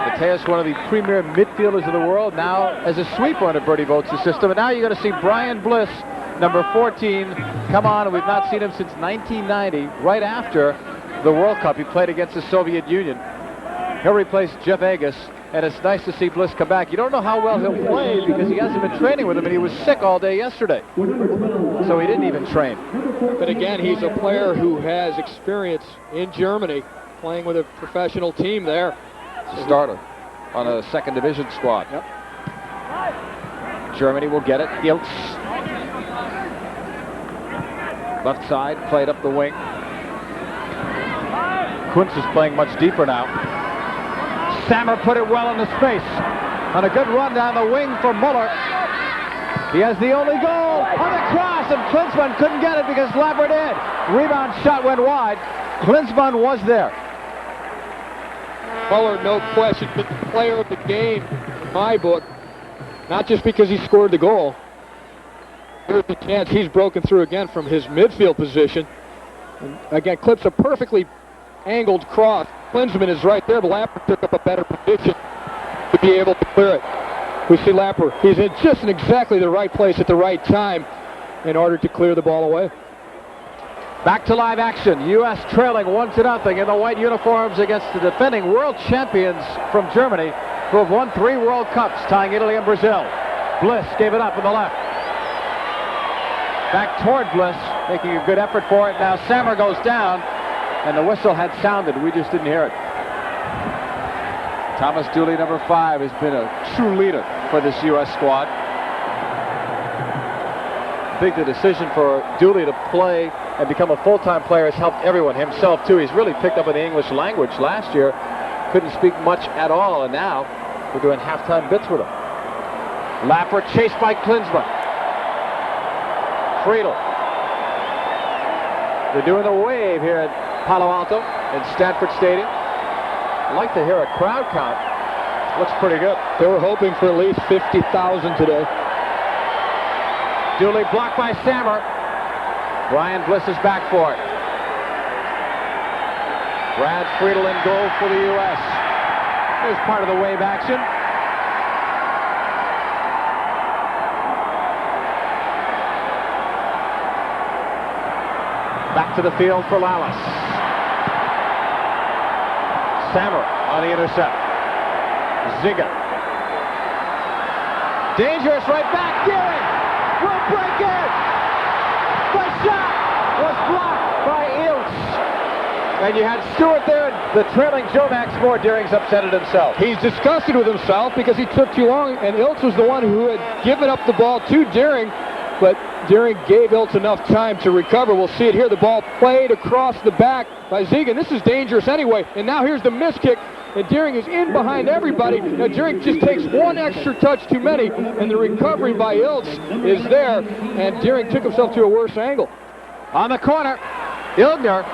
Matthäus, one of the premier midfielders of the world, now as a sweeper under Berti Vogts' system, and now you're going to see Brian Bliss, number 14, come on. We've not seen him since 1990, right after the World Cup. He played against the Soviet Union. He'll replace Jeff Agus. And it's nice to see Bliss come back. You don't know how well he'll play because he hasn't been training with him, and he was sick all day yesterday. So he didn't even train. But again, he's a player who has experience in Germany, playing with a professional team there. Starter on a second division squad. Yep. Germany will get it. Iltz. Left side, played up the wing. Kuntz is playing much deeper now. Sammer put it well into space. On a good run down the wing for Muller. He has the only goal on the cross, and Klinsmann couldn't get it because Lapper did. Rebound shot went wide. Klinsmann was there. Muller, no question, but the player of the game in my book, not just because he scored the goal. Here's a chance he's broken through again from his midfield position. And again, clips a perfectly angled cross. Klinsmann is right there, but Lapper took up a better position to be able to clear it. We see Lapper. He's in just in exactly the right place at the right time in order to clear the ball away. Back to live action. U.S. trailing 1-0 in the white uniforms against the defending world champions from Germany, who have won 3 World Cups, tying Italy and Brazil. Bliss gave it up in the left. Back toward Bliss, making a good effort for it. Now Sammer goes down, and the whistle had sounded. We just didn't hear it. Thomas Dooley, number 5, has been a true leader for this U.S. squad. I think the decision for Dooley to play and become a full-time player has helped everyone, himself too. He's really picked up in the English language. Last year, couldn't speak much at all, and now we're doing halftime bits with him. Lapper chased by Klinsmann. Friedel. They're doing the wave here at Palo Alto in Stanford Stadium. I'd like to hear a crowd count. Looks pretty good. They were hoping for at least 50,000 today. Dooley blocked by Sammer. Brian Bliss is back for it. Brad Friedel in goal for the U.S. Here's part of the wave action. Back to the field for Lalas. Sammer on the intercept. Ziga. Dangerous right back. Deering will break it. The shot was blocked by Iltz. And you had Stewart there, the trailing Joe Max Moore. Deering's upset at himself. He's disgusted with himself because he took too long, and Iltz was the one who had given up the ball to Deering, but Deering gave Iltz enough time to recover. We'll see it here. The ball played across the back by Ziga. This is dangerous anyway. And now here's the miss kick. And Deering is in behind everybody. Now Deering just takes one extra touch too many, and the recovery by Iltz is there. And Deering took himself to a worse angle. On the corner, Illgner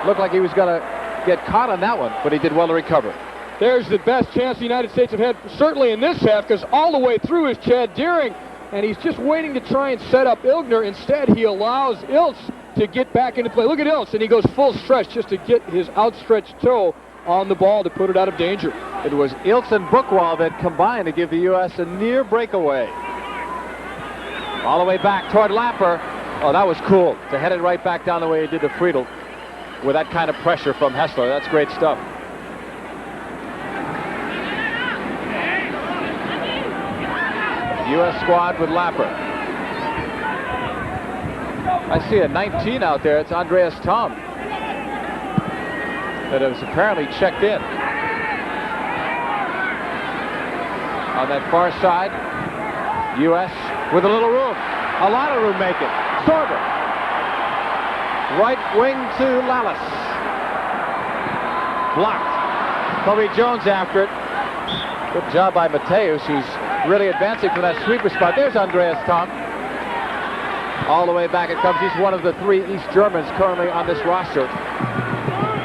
looked like he was going to get caught on that one, but he did well to recover. There's the best chance the United States have had, certainly in this half, because all the way through is Chad Deering. And he's just waiting to try and set up Illgner. Instead, he allows Iltz to get back into play. Look at Iltz, and he goes full stretch just to get his outstretched toe on the ball to put it out of danger. It was Iltz and Buchwald that combined to give the U.S. a near breakaway. All the way back toward Lapper. Oh, that was cool to head it right back down the way he did to Friedel with that kind of pressure from Hessler. That's great stuff. U.S. squad with Lapper. I see a 19 out there. It's Andreas Thom that has apparently checked in. On that far side, U.S. with a little room. A lot of room making. Sorber. Right wing to Lalas. Blocked. Cobi Jones after it. Good job by Mateus, who's really advancing from that sweeper spot. There's Andreas Thom. All the way back it comes. He's one of the 3 East Germans currently on this roster.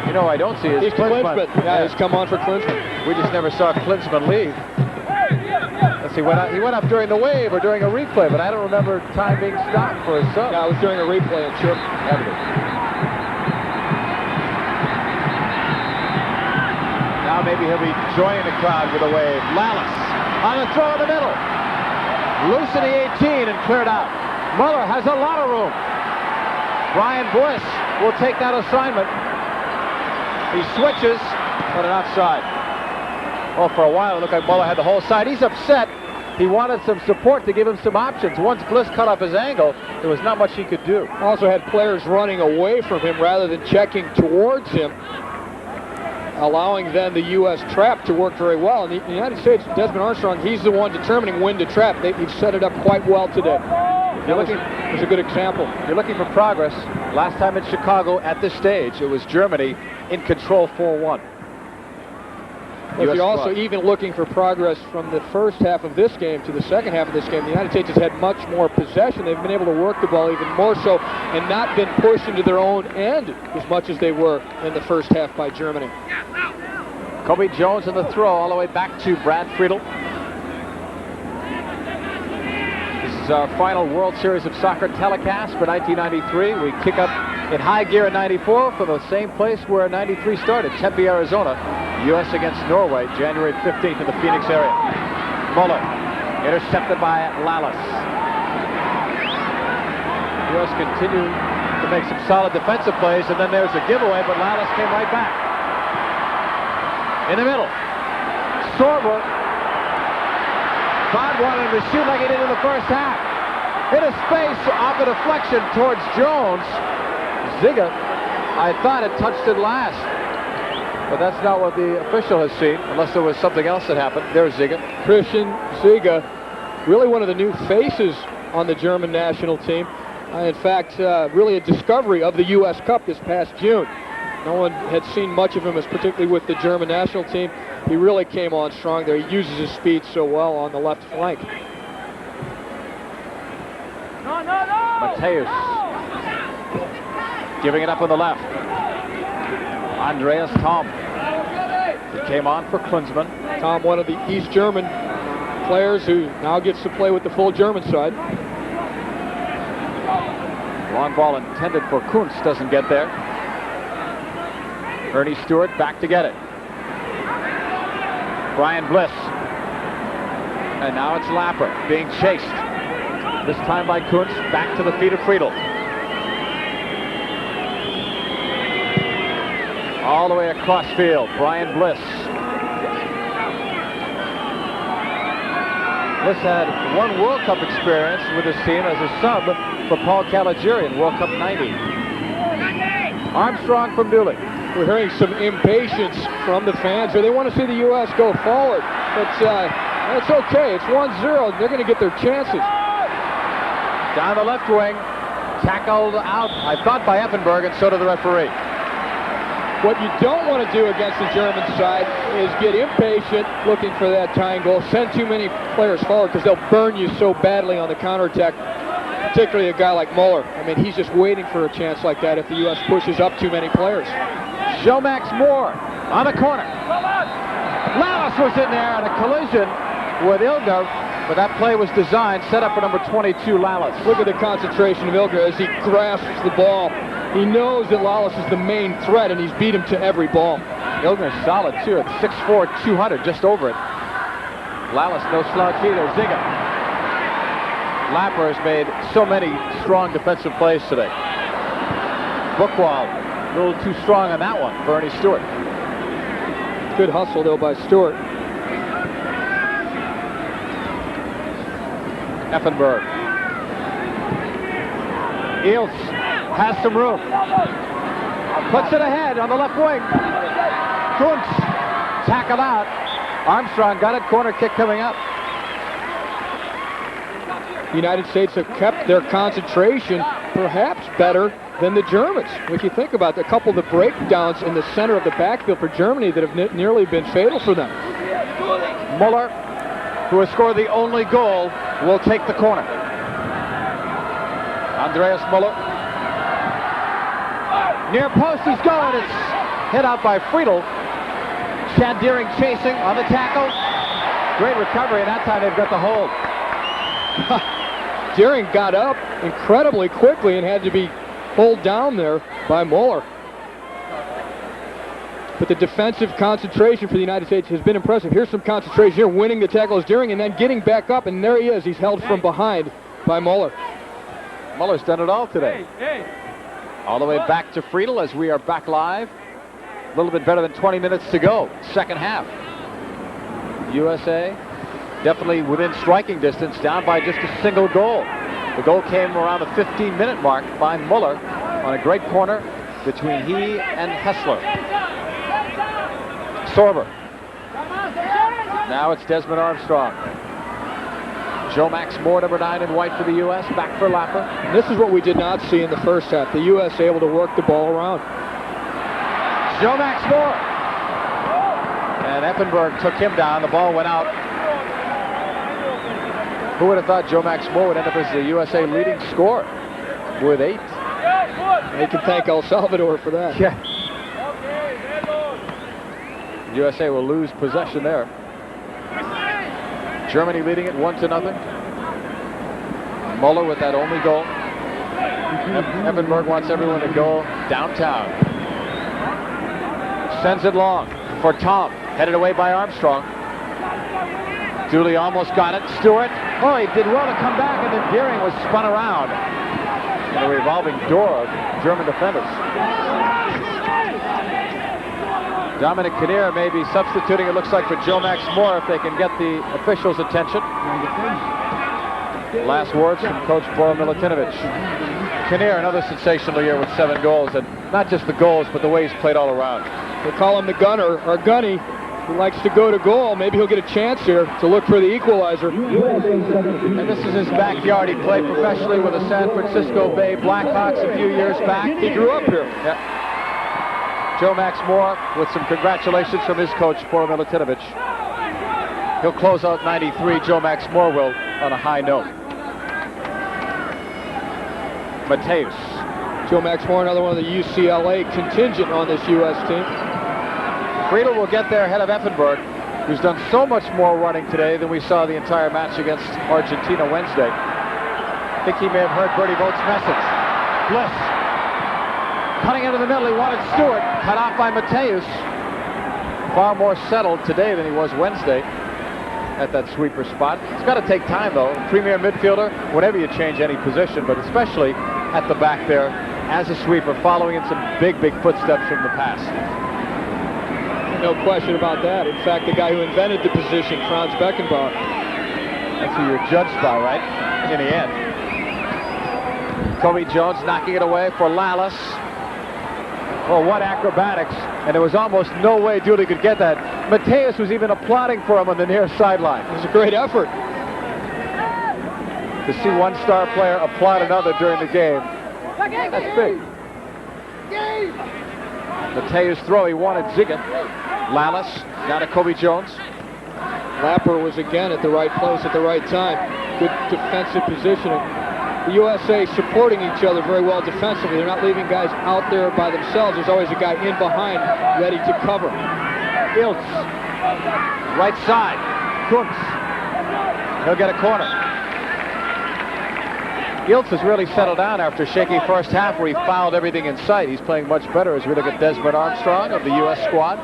You know, I don't see is Klinsmann. Yeah, he's come on for Klinsmann. We just never saw Klinsmann leave. Let's see, he went up during the wave or during a replay, but I don't remember time being stopped for his sub. Yeah, it was during a replay, I'm sure. Now maybe he'll be joining the crowd with a wave. Lalas on the throw in the middle. Loose in the 18 and cleared out. Möller has a lot of room. Brian Bliss will take that assignment. He switches, but an offside. Well, for a while it looked like Möller had the whole side. He's upset. He wanted some support to give him some options. Once Bliss cut off his angle, there was not much he could do. Also had players running away from him rather than checking towards him, allowing then the U.S. trap to work very well. In the United States, Desmond Armstrong, he's the one determining when to trap. They've set it up quite well today. It was a good example. You're looking for progress. Last time in Chicago at this stage, it was Germany in control 4-1. If you're also even looking for progress from the first half of this game to the second half of this game, the United States has had much more possession. They've been able to work the ball even more so and not been pushed into their own end as much as they were in the first half by Germany. Cobi Jones in the throw all the way back to Brad Friedel. This is our final World Series of Soccer telecast for 1993. We kick up in high gear in 94 from the same place where 93 started, Tempe, Arizona. U.S. against Norway, January 15th in the Phoenix area. Möller, intercepted by Lalas. U.S. continuing to make some solid defensive plays, and then there's a giveaway, but Lalas came right back. In the middle, Sorber. Todd wanted him to shoot like he did in the first half. Hit a space off a deflection towards Jones. Ziga, I thought it touched it last. But that's not what the official has seen, unless there was something else that happened. There's Ziga. Christian Ziga, really one of the new faces on the German national team. In fact, really a discovery of the U.S. Cup this past June. No one had seen much of him, as particularly with the German national team. He really came on strong there. He uses his speed so well on the left flank. Mateus giving it up on the left. Andreas Thom. He came on for Klinsmann. Thom, one of the East German players who now gets to play with the full German side. Long ball intended for Kuntz, doesn't get there. Ernie Stewart back to get it. Brian Bliss. And now it's Lapper being chased. This time by Kuntz, back to the feet of Friedel. All the way across field, Brian Bliss. Bliss had one World Cup experience with his team as a sub for Paul Caligiuri in World Cup 90. Armstrong from Dooley. We're hearing some impatience from the fans here. They want to see the U.S. go forward. But it's okay. It's 1-0. They're going to get their chances. Down the left wing. Tackled out, I thought, by Effenberg, and so did the referee. What you don't want to do against the German side is get impatient looking for that tying goal. Send too many players forward because they'll burn you so badly on the counterattack, particularly a guy like Möller. I mean, he's just waiting for a chance like that if the U.S. pushes up too many players. Max Moore on the corner. Lalas was in there on a collision with Illgner, but that play was designed, set up for number 22, Lalas. Look at the concentration of Illgner as he grasps the ball. He knows that Lalas is the main threat, and he's beat him to every ball. Illgner's solid, too, at 6'4", 200, just over it. Lalas, no slouch either. Ziga. Lapper has made so many strong defensive plays today. Buchwald, a little too strong on that one for Ernie Stewart. Good hustle, though, by Stewart. Effenberg. Eels has some room. Puts it ahead on the left wing. Kuntz tackled out. Armstrong got it. Corner kick coming up. The United States have kept their concentration perhaps better than the Germans. If you think about a couple of the breakdowns in the center of the backfield for Germany that have nearly been fatal for them. Möller, who has scored the only goal, will take the corner. Andreas Möller. Near post, he's going. It's hit out by Friedel. Chad Deering chasing on the tackle. Great recovery, and that time they've got the hold. Deering got up incredibly quickly and had to be pulled down there by Möller. But the defensive concentration for the United States has been impressive. Here's some concentration here, winning the tackle is Deering, and then getting back up, and there he is. He's held from behind by Möller. Muller's done it all today. All the way back to Friedel as we are back live. A little bit better than 20 minutes to go, second half. USA definitely within striking distance, down by just a single goal. The goal came around the 15-minute mark by Möller on a great corner between he and Hessler. Sorber. Now it's Desmond Armstrong. Max Moore, number 9 in white for the U.S. Back for Lapper. And this is what we did not see in the first half. The U.S. able to work the ball around. Max Moore. And Effenberg took him down. The ball went out. Who would have thought Max Moore would end up as the USA leading scorer with 8? They can thank El Salvador for that. Yeah. USA will lose possession there. Germany leading it 1-0. Möller with that only goal. Effenberg wants everyone to go downtown. Sends it long for Thom. Headed away by Armstrong. Dooley almost got it. Stewart. Oh, he did well to come back, and then Deering was spun around in a revolving door of German defenders. Dominic Kinnear may be substituting, it looks like, for Max Moore if they can get the officials' attention. Last words from Coach Bora Milutinović. Kinnear, another sensational year with 7 goals, and not just the goals, but the way he's played all around. They call him the gunner, or gunny. He likes to go to goal. Maybe he'll get a chance here to look for the equalizer. And this is his backyard. He played professionally with the San Francisco Bay Blackhawks a few years back. He grew up here. Yeah. Max Moore with some congratulations from his coach, Bora Milutinović. He'll close out 93. Max Moore will on a high note. Mateus. Max Moore, another one of the UCLA contingent on this U.S. team. Friedel will get there ahead of Effenberg, who's done so much more running today than we saw the entire match against Argentina Wednesday. I think he may have heard Berti Vogts' message. Bliss. Cutting into the middle, he wanted Stewart. Cut off by Matthäus. Far more settled today than he was Wednesday at that sweeper spot. It's got to take time, though. Premier midfielder, whenever you change any position, but especially at the back there as a sweeper, following in some big footsteps from the pass. No question about that. In fact, the guy who invented the position, Franz Beckenbauer. That's who you're judged by, right? In the end. Cobi Jones knocking it away for Lalas. Oh, what acrobatics. And there was almost no way Dooley could get that. Matthäus was even applauding for him on the near sideline. It was a great effort. To see one star player applaud another during the game, that's big. Matthäus throw, he wanted Ziggett. Lalas, now to Cobi Jones. Lapper was again at the right place at the right time. Good defensive positioning. The USA supporting each other very well defensively. They're not leaving guys out there by themselves. There's always a guy in behind ready to cover. Iltz, right side. Kuntz, he'll get a corner. Iltz has really settled down after a shaky first half where he fouled everything in sight. He's playing much better as we look at Desmond Armstrong of the U.S. squad.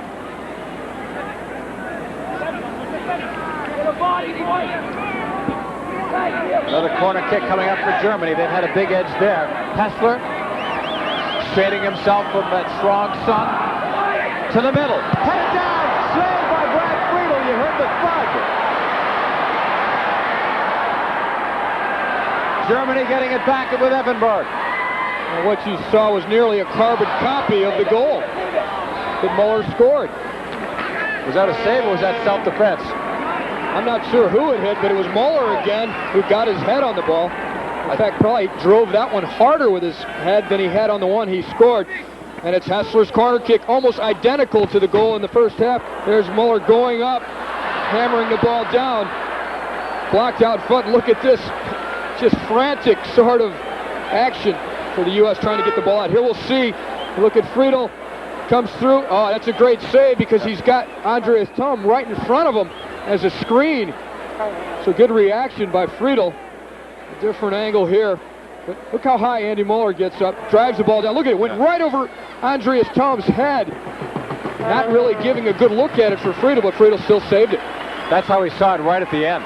Another corner kick coming up for Germany. They've had a big edge there. Hessler shading himself from that strong sun to the middle. Headed down, saved by Brad Friedel. You heard the thud. Germany getting it back with Effenberg. And what you saw was nearly a carbon copy of the goal that Möller scored. Was that a save or was that self-defense? I'm not sure who it hit, but it was Möller again who got his head on the ball. In fact, probably drove that one harder with his head than he had on the one he scored. And it's Hessler's corner kick, almost identical to the goal in the first half. There's Möller going up, hammering the ball down. Blocked out front. Look at this. Just frantic sort of action for the U.S. trying to get the ball out. Here we'll see. Look at Friedel. Comes through. Oh, that's a great save because he's got Andreas Thom right in front of him as a screen. So good reaction by Friedel. A different angle here. But look how high Andy Möller gets up. Drives the ball down. Look at it. Went right over Andreas Thom's head. Not really giving a good look at it for Friedel, but Friedel still saved it. That's how he saw it right at the end.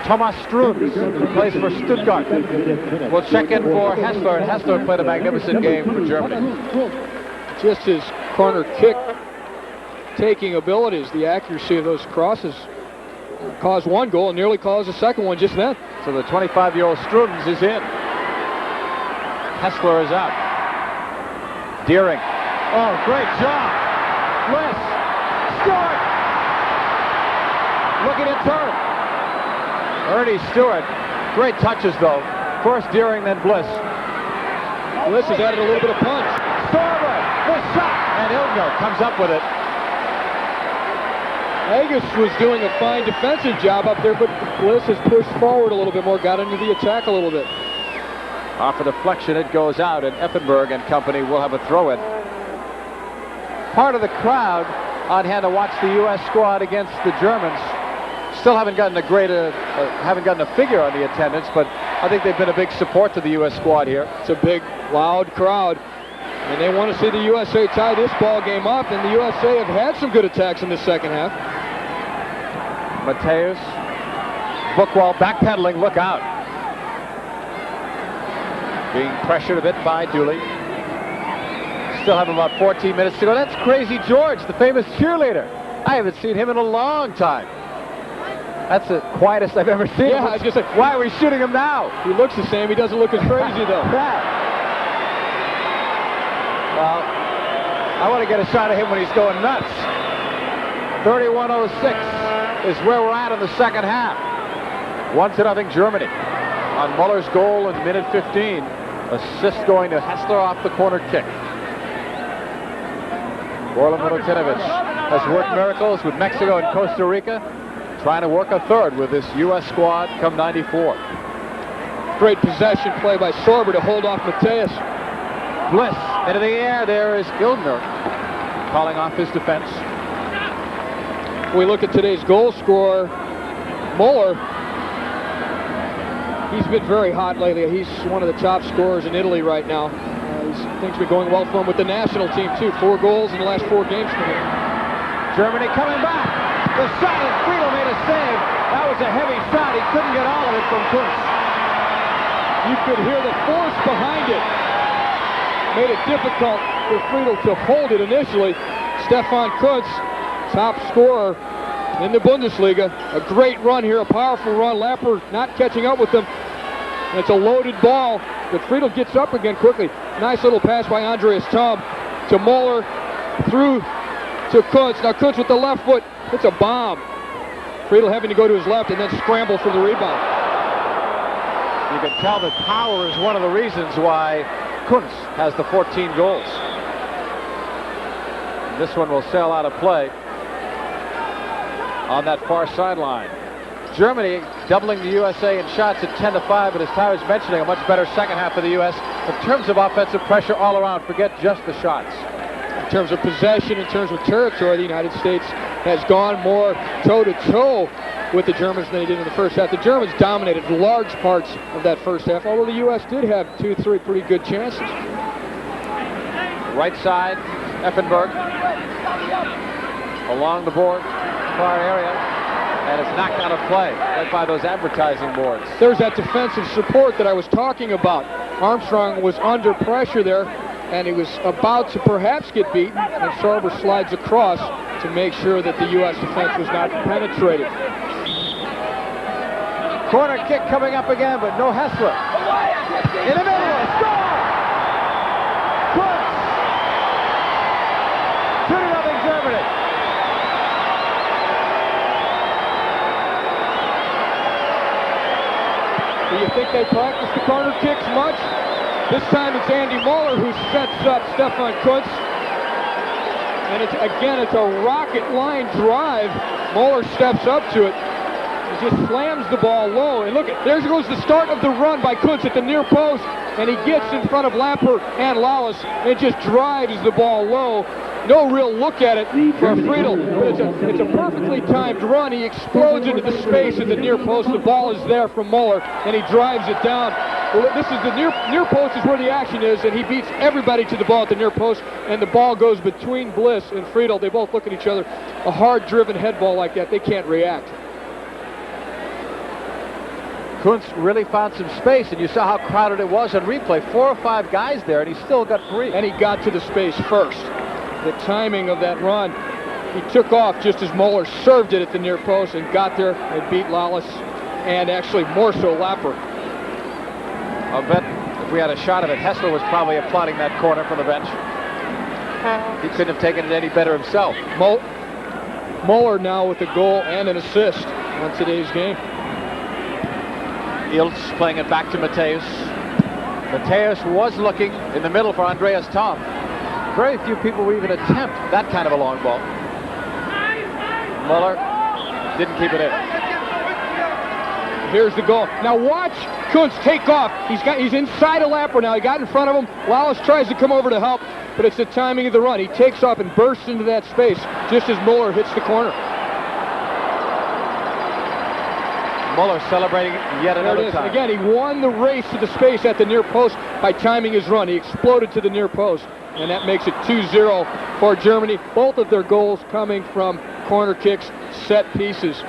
Thomas Strunz, who plays for Stuttgart, will check in for Hessler, and Hessler played a magnificent game for Germany. Just his corner kick taking abilities, the accuracy of those crosses caused one goal and nearly caused a second one just then. So the 25-year-old Strunz is in. Hessler is out. Deering. Oh, great job. Bliss. Stewart. Looking at turn. Earnie, Stewart. Great touches, though. First Deering, then Bliss. Bliss has added a little bit of punch. Sorber. The shot. And Illgner comes up with it. Agus was doing a fine defensive job up there, but Bliss has pushed forward a little bit more, got into the attack a little bit. Off a deflection, it goes out, and Effenberg and company will have a throw-in. Part of the crowd on hand to watch the U.S. squad against the Germans. Still haven't gotten a figure on the attendance, but I think they've been a big support to the U.S. squad here. It's a big, loud crowd. And they want to see the USA tie this ball game up, and the USA have had some good attacks in the second half. Matthäus, Buchwald backpedaling, look out. Being pressured a bit by Dooley. Still have about 14 minutes to go. That's Crazy George, the famous cheerleader. I haven't seen him in a long time. That's the quietest I've ever seen him. Yeah, I was just like, why are we shooting him now? He looks the same. He doesn't look as crazy, though. Yeah. Well, I want to get a shot of him when he's going nuts. 31:06 is where we're at in the second half. 1-0 Germany. On Müller's goal in minute 15. Assist going to Hessler off the corner kick. Milutinović has worked miracles with Mexico and Costa Rica. Trying to work a third with this U.S. squad come 94. Great possession play by Sorber to hold off Matthäus. Bliss into the air. There is Illgner calling off his defense. We look at today's goal scorer, Möller. He's been very hot lately. He's one of the top scorers in Italy right now. Things have been going well for him with the national team, too. 4 goals in the last 4 games for him. Germany coming back. The shot, and Friedel made a save. That was a heavy shot. He couldn't get all of it from Kuntz. You could hear the force behind it. Made it difficult for Friedel to hold it initially. Stefan Kuntz, top scorer in the Bundesliga. A great run here, a powerful run. Lapper not catching up with them. And it's a loaded ball, but Friedel gets up again quickly. Nice little pass by Andreas Thom to Möller, through to Kuntz. Now Kuntz with the left foot, it's a bomb. Friedel having to go to his left and then scramble for the rebound. You can tell that power is one of the reasons why Kuntz has the 14 goals. And this one will sail out of play on that far sideline. Germany doubling the USA in shots at 10-5, but as Ty was mentioning, a much better second half of the U.S. in terms of offensive pressure all around. Forget just the shots. In terms of possession, in terms of territory, the United States has gone more toe-to-toe with the Germans than they did in the first half. The Germans dominated large parts of that first half, although the U.S. did have 2-3 pretty good chances. Right side, Effenberg along the board, far area, and it's knocked out of play right by those advertising boards. There's that defensive support that I was talking about. Armstrong was under pressure there, and he was about to perhaps get beaten, and Sorber slides across to make sure that the U.S. defense was not penetrated. Corner kick coming up again, but no Hessler. In the middle, score! Kuntz! 2-0 Germany. Do you think they practice the corner kicks much? This time it's Andy Möller who sets up Stefan Kuntz. And it's a rocket line drive. Möller steps up to it. He just slams the ball low. And look, there goes the start of the run by Kuntz at the near post. And he gets in front of Lapper and Lalas and just drives the ball low. No real look at it for Friedel, but it's a perfectly timed run. He explodes into the space at the near post. The ball is there from Möller, and he drives it down. Well, this is the near post is where the action is, and he beats everybody to the ball at the near post, and the ball goes between Bliss and Friedel. They both look at each other. A hard-driven head ball like that, they can't react. Kuntz really found some space, and you saw how crowded it was on replay. 4 or 5 guys there, and he still got free. And he got to the space first. The timing of that run, he took off just as Möller served it at the near post and got there and beat Lalas, and actually more so Lapper. I'll bet if we had a shot of it, Hessler was probably applauding that corner from the bench. He couldn't have taken it any better himself. Möller now with a goal and an assist on today's game. Iltz playing it back to Mateus. Mateus was looking in the middle for Andreas Thom. Very few people will even attempt that kind of a long ball. Möller didn't keep it in. Here's the goal. Now watch Kuntz take off. He's inside of Lapper now. He got in front of him. Lalas tries to come over to help, but it's the timing of the run. He takes off and bursts into that space just as Möller hits the corner. Möller celebrating yet another time. Again, he won the race to the space at the near post by timing his run. He exploded to the near post, and that makes it 2-0 for Germany. Both of their goals coming from corner kicks, set pieces.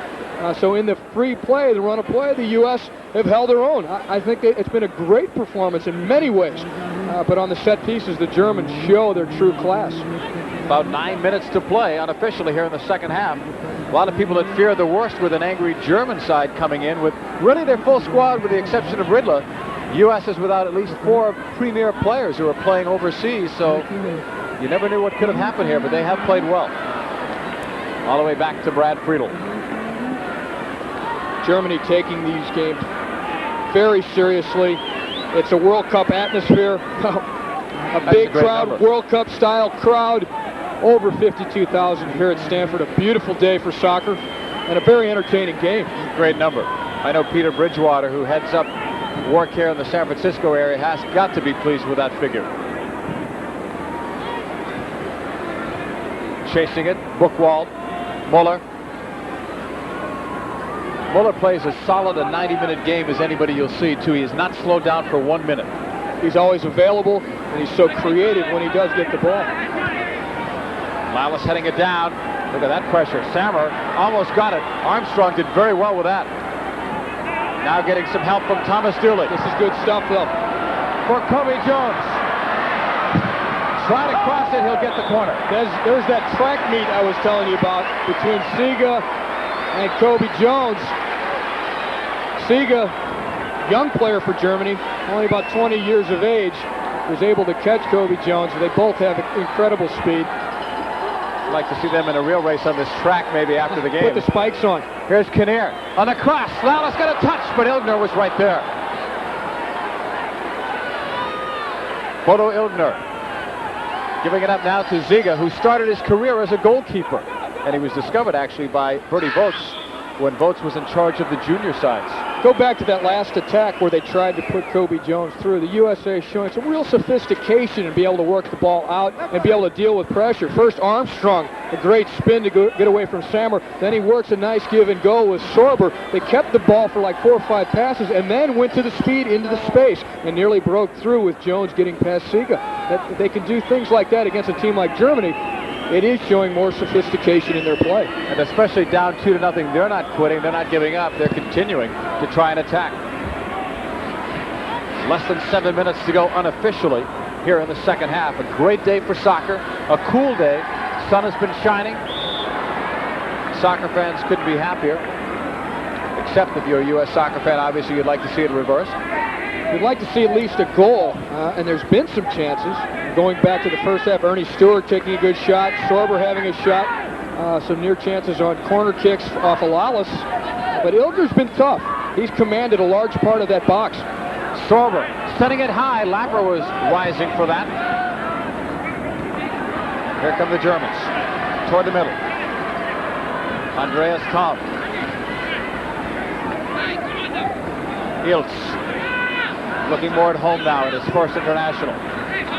So in the free play, the run of play, the U.S. have held their own. I think it's been a great performance in many ways. But on the set pieces, the Germans show their true class. About 9 minutes to play unofficially here in the second half. A lot of people that fear the worst with an angry German side coming in with really their full squad with the exception of Riedler. U.S. is without at least 4 premier players who are playing overseas, so you never knew what could have happened here, but they have played well. All the way back to Brad Friedel. Germany taking these games very seriously. It's a World Cup atmosphere. A big crowd, number. World Cup style crowd. Over 52,000 here at Stanford. A beautiful day for soccer and a very entertaining game. Great number. I know Peter Bridgewater, who heads up work here in the San Francisco area, has got to be pleased with that figure. Chasing it, Buchwald, Möller. Möller plays as solid a 90-minute game as anybody you'll see, too. He is not slowed down for 1 minute. He's always available, and he's so creative when he does get the ball. Lalas heading it down. Look at that pressure. Sammer almost got it. Armstrong did very well with that. Now getting some help from Thomas Dooley. This is good stuff, though. For Cobi Jones. Trying to cross it, he'll get the corner. There's that track meet I was telling you about between Siga and Cobi Jones. Siga, young player for Germany, only about 20 years of age, was able to catch Cobi Jones. They both have incredible speed. I'd like to see them in a real race on this track maybe after the game. Put the spikes on. Here's Kinnear on the cross. Lalas got a touch, but Illgner was right there. Bodo Illgner giving it up now to Ziga, who started his career as a goalkeeper. And he was discovered actually by Berti Vogts when Vogts was in charge of the junior sides. Go back to that last attack where they tried to put Cobi Jones through. The USA showing some real sophistication and be able to work the ball out and be able to deal with pressure. First Armstrong, a great spin to get away from Sammer. Then he works a nice give and go with Sorber. They kept the ball for like 4 or 5 passes and then went to the speed into the space and nearly broke through with Jones getting past Siga. That they can do things like that against a team like Germany. It is showing more sophistication in their play. And especially down 2-0, they're not quitting, they're not giving up, they're continuing to try and attack. Less than 7 minutes to go unofficially here in the second half. A great day for soccer, a cool day. Sun has been shining. Soccer fans couldn't be happier. Except if you're a U.S. soccer fan, obviously you'd like to see it reversed. We'd like to see at least a goal, and there's been some chances. Going back to the first half, Ernie Stewart taking a good shot, Sorber having a shot, some near chances on corner kicks off of Lalas. But Illgner's been tough. He's commanded a large part of that box. Sorber setting it high. Lapper was rising for that. Here come the Germans toward the middle. Andreas Thom. Iltz looking more at home now in his first international.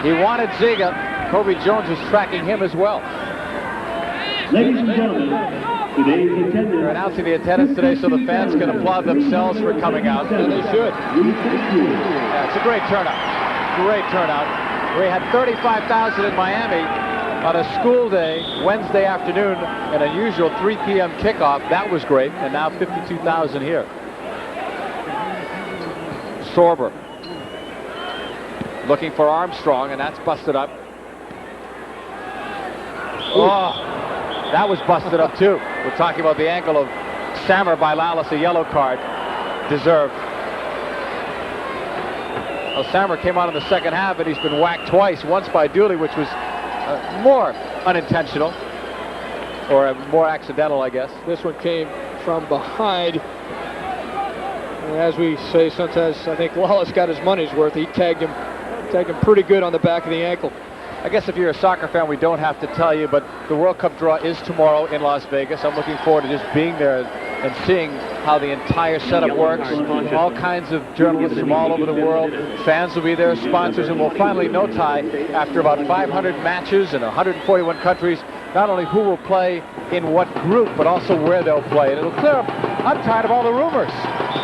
He wanted Ziga. Cobi Jones is tracking him as well. Ladies and gentlemen, today's attendance. They're announcing the attendance today so the fans can applaud themselves for coming out. And they should. Yeah, it's a great turnout. Great turnout. We had 35,000 in Miami on a school day, Wednesday afternoon, an unusual 3 p.m. kickoff. That was great. And now 52,000 here. Sorber looking for Armstrong, and that's busted up. Oh, that was busted up too. We're talking about the ankle of Sammer by Lalas, a yellow card. Deserved. Well, Sammer came out in the second half, and he's been whacked twice. Once by Dooley, which was more unintentional, or more accidental, I guess. This one came from behind. And as we say sometimes, I think Lalas got his money's worth. He tagged him pretty good on the back of the ankle. I guess if you're a soccer fan, we don't have to tell you, but the World Cup draw is tomorrow in Las Vegas. I'm looking forward to just being there and seeing how the entire setup works. All kinds of journalists from all over the world. Fans will be there, sponsors, and we'll finally know, Ty, after about 500 matches in 141 countries, not only who will play in what group, but also where they'll play. And it'll clear up. I'm tired of all the rumors.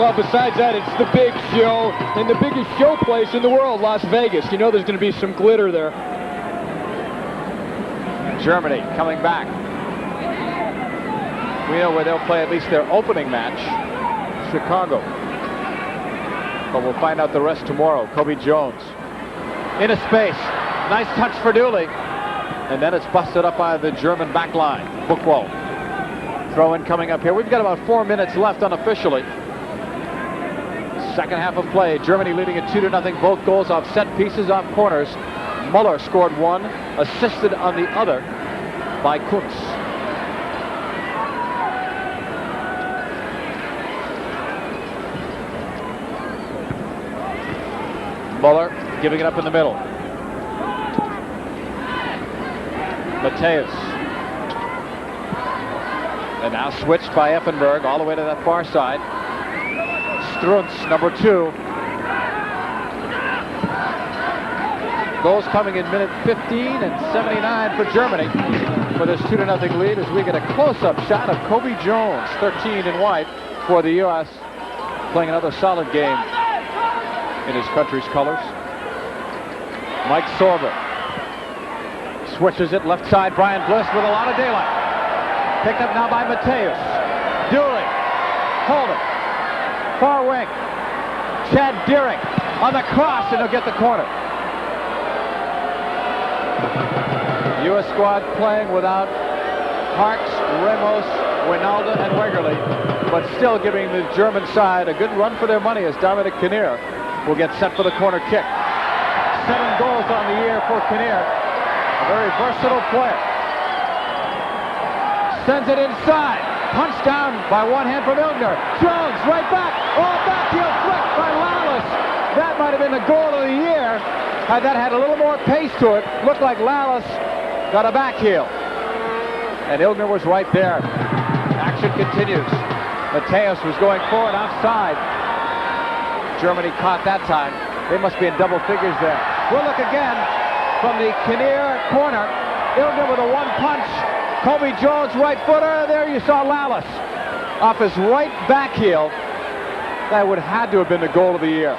Well, besides that, it's the big show, and the biggest show place in the world, Las Vegas. You know there's going to be some glitter there. Germany coming back. We know where they'll play at least their opening match, Chicago. But we'll find out the rest tomorrow. Cobi Jones in a space. Nice touch for Dooley. And then it's busted up by the German back line. Buchwald. Throw in coming up here. We've got about 4 minutes left unofficially. Second half of play. Germany leading at 2-0. Both goals off set pieces, off corners. Möller scored one, assisted on the other by Kuntz. Möller giving it up in the middle. Matthäus. And now switched by Effenberg all the way to that far side. Struntz, number 2. Goals coming in minute 15 and 79 for Germany for this 2-0 lead as we get a close-up shot of Cobi Jones, 13 in white for the U.S. playing another solid game in his country's colors. Mike Sorber switches it left side. Brian Bliss with a lot of daylight. Picked up now by Mateus. Dooley. Hold it. Far wing. Chad Deering on the cross, and he'll get the corner. U.S. squad playing without Parks, Ramos, Wijnaldum, and Wegerle, but still giving the German side a good run for their money as Dominic Kinnear will get set for the corner kick. 7 goals on the year for Kinnear. A very versatile player. Sends it inside. Punched down by one hand from Illgner. Jones right back. Oh, backheel flick by Lalas. That might have been the goal of the year. Had that had a little more pace to it. Looked like Lalas got a backheel. And Illgner was right there. Action continues. Mateus was going forward outside. Germany caught that time. They must be in double figures there. We'll look again from the Kinnear corner. Illgner with a one punch. Cobi Jones right footer. There you saw Lalas off his right back heel. That would have had to have been the goal of the year.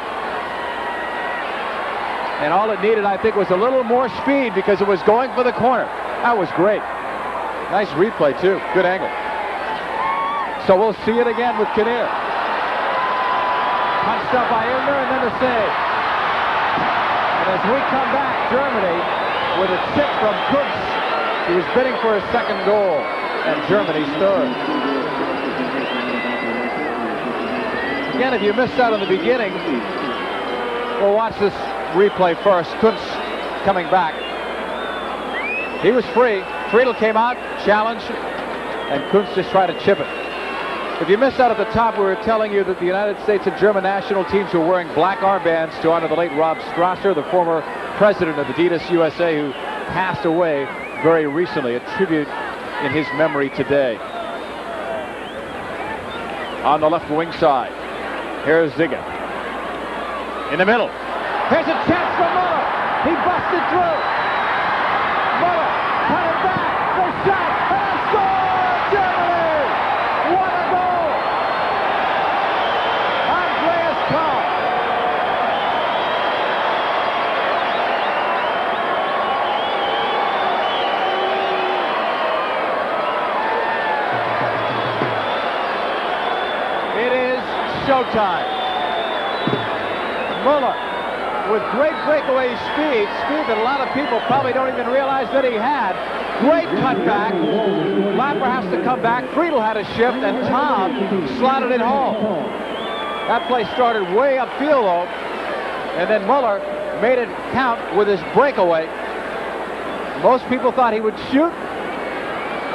And all it needed, I think, was a little more speed because it was going for the corner. That was great. Nice replay, too. Good angle. So we'll see it again with Kinnear. Punched up by Illgner, and then the save. And as we come back, Germany with a tip from Kuntz. He was bidding for his second goal, and Germany's third. Again, if you missed out on the beginning, we'll watch this replay first. Kuntz coming back. He was free. Friedel came out, challenged, and Kuntz just tried to chip it. If you missed out at the top, we were telling you that the United States and German national teams were wearing black armbands to honor the late Rob Strasser, the former president of Adidas USA, who passed away very recently. A tribute in his memory today. On the left wing side, here's Ziga. In the middle. Here's a chance for Möller. He busted through. Möller cut it back. The shot and a score! Germany! What a goal! Andreas Thom. It is showtime. Möller with great breakaway speed that a lot of people probably don't even realize that he had. Great cutback. Lapper has to come back. Friedel had a shift, and Thom slotted it home. That play started way upfield, though, and then Möller made it count with his breakaway. Most people thought he would shoot.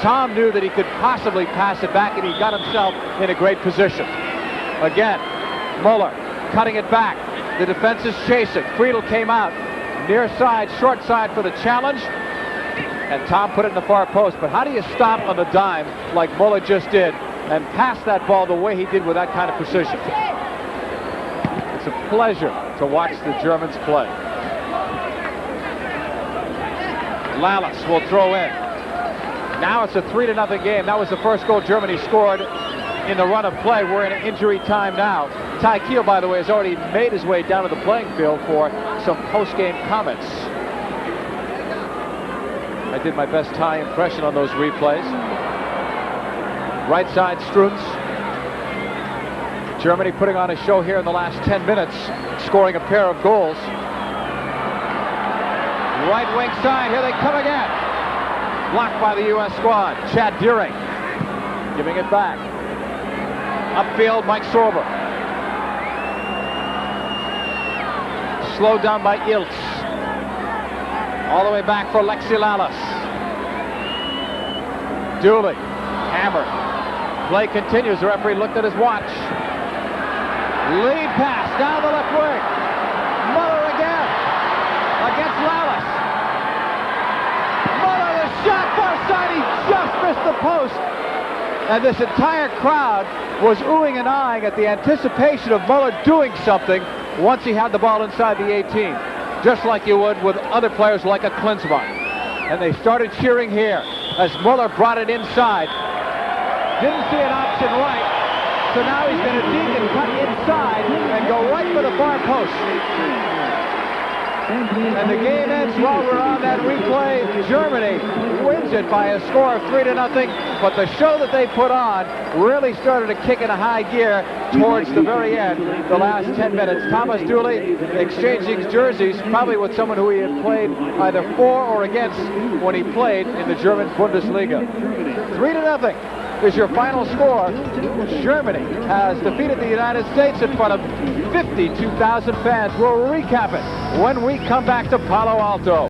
Thom knew that he could possibly pass it back, and he got himself in a great position. Again, Möller cutting it back. The defense is chasing. Friedel came out. Near side, short side for the challenge. And Thom put it in the far post. But how do you stop on the dime like Möller just did and pass that ball the way he did with that kind of precision? It's a pleasure to watch the Germans play. Lalas will throw in. Now it's a 3-0 game. That was the first goal Germany scored in the run of play. We're in an injury time now. Ty Kiel, by the way, has already made his way down to the playing field for some post-game comments. I did my best Ty impression on those replays. Right side, Strunz. Germany putting on a show here in the last 10 minutes, scoring a pair of goals. Right wing side, here they come again. Blocked by the U.S. squad. Chad Deering giving it back. Upfield, Mike Sorber. Slowed down by Iltz. All the way back for Alexi Lalas. Dooley, hammered. Play continues. The referee looked at his watch. Lead pass down the left wing. Möller again against Lalas. Möller, the shot far side. He just missed the post. And this entire crowd was oohing and eyeing at the anticipation of Möller doing something once he had the ball inside the 18, just like you would with other players like a Klinsmann. And they started cheering here as Möller brought it inside. Didn't see an option right, so now he's going to dig and cut inside and go right for the far post. And the game ends while we're on that replay. Germany wins it by a score of 3-0, but the show that they put on really started to kick in a high gear towards the very end, the last 10 minutes. Thomas Dooley exchanging jerseys, probably with someone who he had played either for or against when he played in the German Bundesliga. 3-0 is your final score. Germany has defeated the United States in front of 52,000 fans. We'll recap it when we come back to Palo Alto.